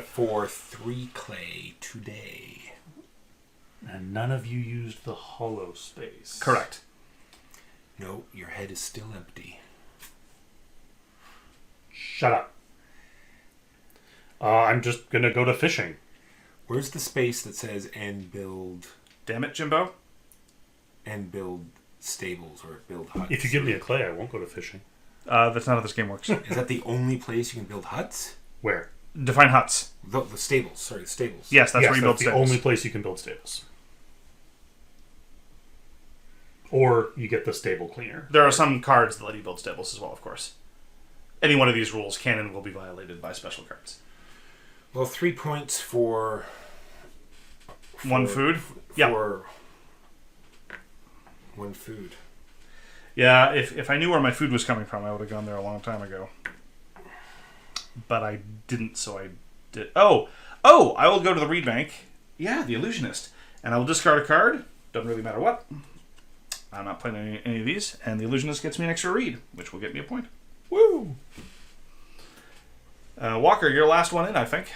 for 3 clay today? And none of you used the hollow space. Correct. No, your head is still empty. Shut up. I'm just going to go to fishing. Where's the space that says and build Damn it, Jimbo. stables or build huts? If you give me a clay, I won't go to fishing. That's not how this game works. Is that the only place you can build huts? Where? Define huts. The stables. Sorry, the stables. Yes, that's where you build the stables. only place you can build stables. Or you get the stable cleaner. There are some cards that let you build stables as well, of course. Any one of these rules can and will be violated by special cards. Well, 3 points for 1 food? Yeah. For 1 food. Yeah, if I knew where my food was coming from, I would have gone there a long time ago. But I didn't, so I did. Oh! I will go to the reed bank. Yeah, the illusionist. And I will discard a card. Doesn't really matter what. I'm not playing any of these. And the illusionist gets me an extra reed, which will get me a point. Woo! Walker, you're the last one in, I think.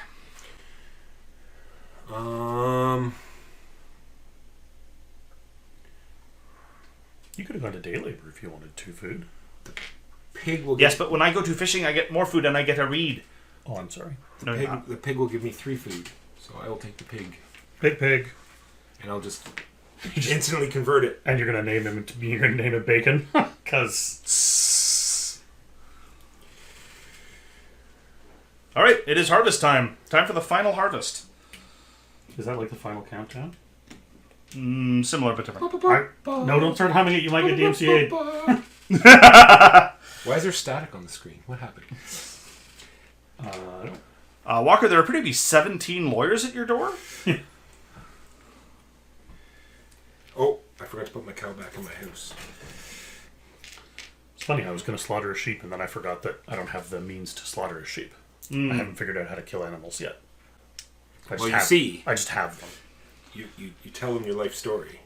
You could have gone to day labor if you wanted 2 food. Pig will. Yes, but when I go to fishing, I get more food and I get a reed. Oh, I'm sorry. The pig will give me 3 food, so I will take the pig, Pig. and I'll just instantly convert it. And you're gonna name him. You're gonna name it Bacon, because All right, it is harvest time. Time for the final harvest. Is that like the final countdown? Similar but different. No, don't start humming it. You might get DMCA'd. Why is there static on the screen? What happened? Walker, there appear to be 17 lawyers at your door. Oh, I forgot to put my cow back in my house. It's funny, I was going to slaughter a sheep, and then I forgot that I don't have the means to slaughter a sheep. I haven't figured out how to kill animals yet. I just have them. You tell them your life story,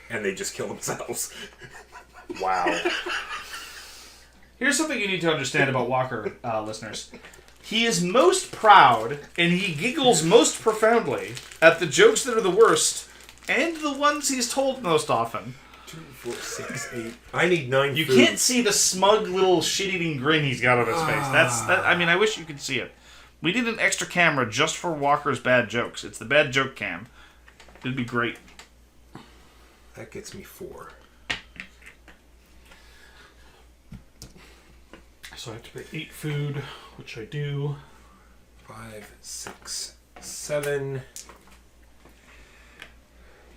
and they just kill themselves. Wow. Here's something you need to understand about Walker, listeners. He is most proud, and he giggles most profoundly at the jokes that are the worst, and the ones he's told most often. 2, 4, 6, 8. I need 9 You food. can't see the smug little shit-eating grin he's got on his face. I mean, I wish you could see it. We need an extra camera just for Walker's bad jokes. It's the bad joke cam. It'd be great. That gets me 4. So I have to pick 8 food, which I do. 5, 6, 7.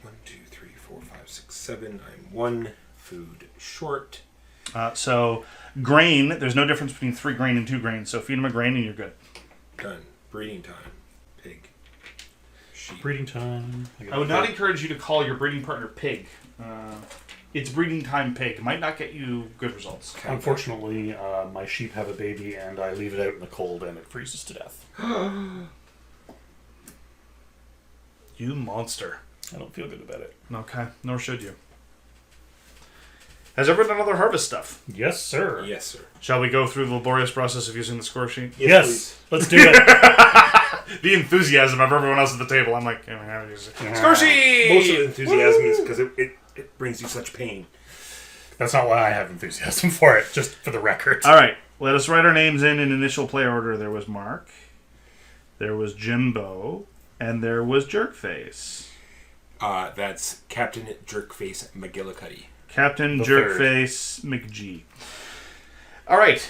1, 2, 3, 4, 5, 6, 7. I'm 1 food short. So, grain, there's no difference between 3 grain and 2 grain, so feed him a grain and you're good. Done. Breeding time. Pig. Sheep. Breeding time. I would not encourage you to call your breeding partner pig. It's breeding time pig. It might not get you good results. Unfortunately, my sheep have a baby, and I leave it out in the cold, and it freezes to death. You monster. I don't feel good about it. Okay, nor should you. Has everyone done other harvest stuff? Yes, sir. Yes, sir. Shall we go through the laborious process of using the score sheet? Yes. Let's do it. The enthusiasm of everyone else at the table. I'm like, score sheet! Most of the enthusiasm is because it brings you such pain. That's not why I have enthusiasm for it, just for the record. All right, let us write our names in initial play order. There was Mark, there was Jimbo, and there was Jerkface. That's Captain Jerkface McGillicuddy. Captain The Jerkface McGee. All right,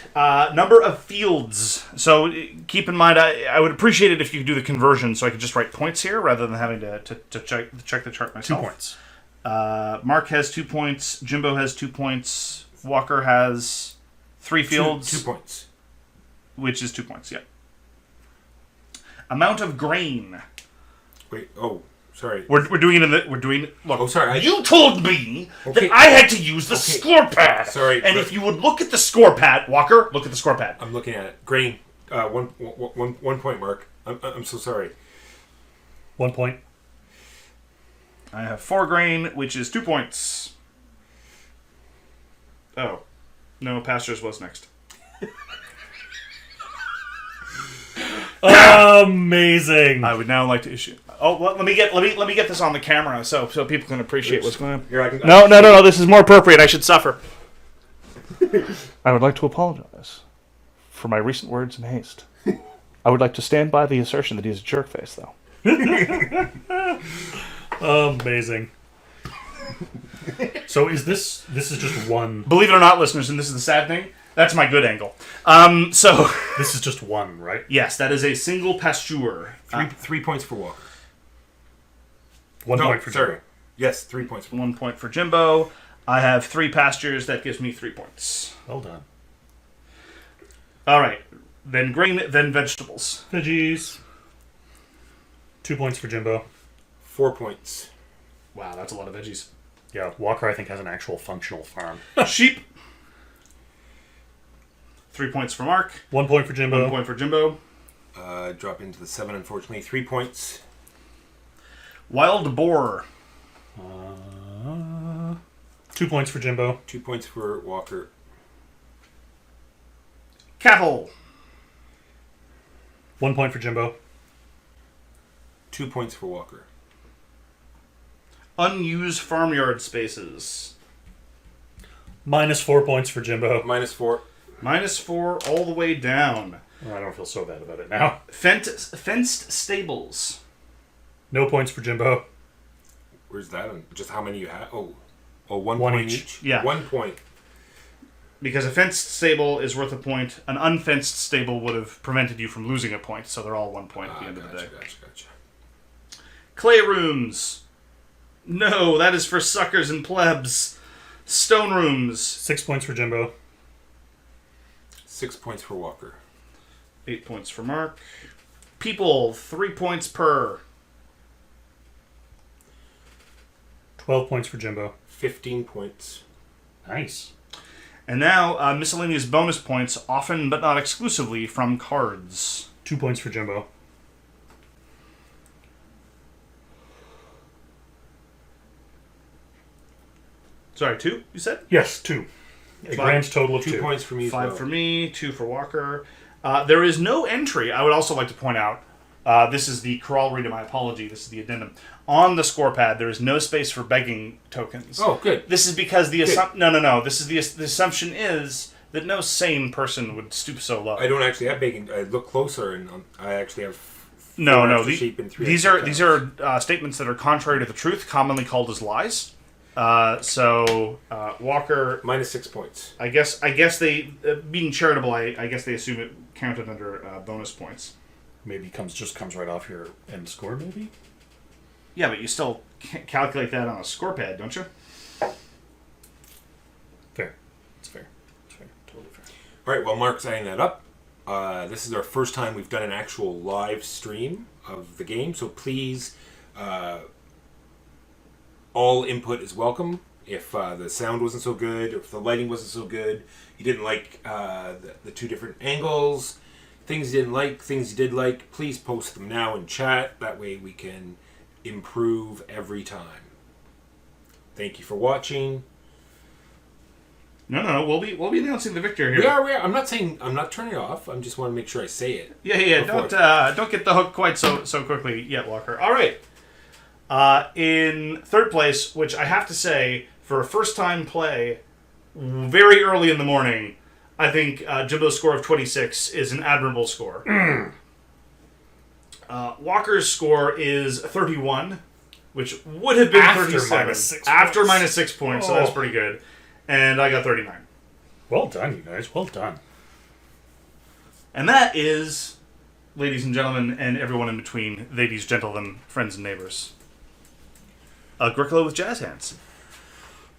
number of fields. So keep in mind, I would appreciate it if you could do the conversion so I could just write points here rather than having to check the chart myself. 2 points. Mark has 2 points. Jimbo has 2 points. Walker has 3 fields. 2 points. Which is 2 points, yeah. Amount of grain. Wait, oh, sorry. We're doing it in the... We're doing... Look, Oh, sorry. you told me Okay. that I had to use the score pad. Sorry, And but- if you would look at the score pad... Walker, look at the score pad. I'm looking at it. Grain. 1 point, Mark. I'm so sorry. 1 point. I have 4 grain, which is 2 points. Oh. No, pastures was next. Amazing. I would now like to issue... Oh, well, let me get this on the camera so people can appreciate what's going on. Here, I can. No. This is more appropriate. I should suffer. I would like to apologize for my recent words in haste. I would like to stand by the assertion that he's a jerkface, though. Amazing. So is this is just one... Believe it or not, listeners, and this is the sad thing, that's my good angle. So, This is just one, right? yes, that is a single pasture. 3 points for Walker. 1 No, point for sorry. Jimbo. Yes, 3 points for 1 point for Jimbo. I have 3 pastures. That gives me 3 points. Well done. All right. Then grain, then vegetables. Veggies. 2 points for Jimbo. 4 points. Wow, that's a lot of veggies. Yeah, Walker, I think, has an actual functional farm. Sheep. 3 points for Mark. 1 point for Jimbo. 1 point for Jimbo. Drop into the 7, unfortunately. 3 points. Wild boar. 2 points for Jimbo. 2 points for Walker. Cattle. 1 point for Jimbo. 2 points for Walker. Unused farmyard spaces. Minus 4 points for Jimbo. -4. -4 all the way down. I don't feel so bad about it now. Fenced stables. No points for Jimbo. Where's that? Just how many you have? Oh, 1 One point each. each. Yeah. 1 point. Because a fenced stable is worth a point. An unfenced stable would have prevented you from losing a point, so they're all 1 point at the end of the day. Gotcha. Clay rooms. No, that is for suckers and plebs. Stone rooms. 6 points for Jimbo. 6 points for Walker. 8 points for Mark. People, 3 points per. 12 points for Jimbo. 15 points. Nice. And now, miscellaneous bonus points, often but not exclusively from cards. 2 points for Jimbo. Sorry, 2, you said? Yes, 2. A grand total of 2. 2 points for me. 5 for me, 2 for Walker. There is no entry, I would also like to point out. This is the corollary to my apology. This is the addendum. On the score pad, there is no space for begging tokens. Oh, good. This is because the assumption... No. This is the assumption is that no sane person would stoop so low. I don't actually have bacon. I look closer, and I actually have. No. Sheep and 3 These extra are statements that are contrary to the truth, commonly called as lies. So Walker... minus 6 points. I guess they... being charitable, I guess they assume it counted under bonus points. Maybe just comes right off your end score, maybe? Yeah, but you still calculate that on a score pad, don't you? Fair. It's fair. Totally fair. All right, while Mark's adding that up, this is our first time we've done an actual live stream of the game, so please, all input is welcome. If the sound wasn't so good, or if the lighting wasn't so good, you didn't like the 2 different angles, things you didn't like, things you did like, please post them now in chat. That way we can improve every time. Thank you for watching. No. We'll be announcing the victor here. We are. I'm not turning it off. I just want to make sure I say it. Yeah. Don't get the hook quite so quickly yet, Walker. All right. In third place, which I have to say, for a first time play, very early in the morning, I think Jimbo's score of 26 is an admirable score. Walker's score is 31, which would have been After 37. -6 After points. minus 6 points, so that's pretty good. And I got 39. Well done, you guys. Well done. And that is, ladies and gentlemen, and everyone in between, ladies, gentlemen, friends, and neighbors, Agricola with jazz hands.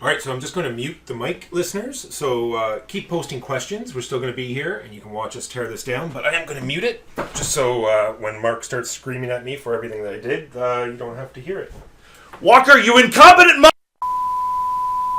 All right, so I'm just going to mute the mic, listeners. So keep posting questions. We're still going to be here, and you can watch us tear this down. But I am going to mute it, just so when Mark starts screaming at me for everything that I did, you don't have to hear it. Walker, you incompetent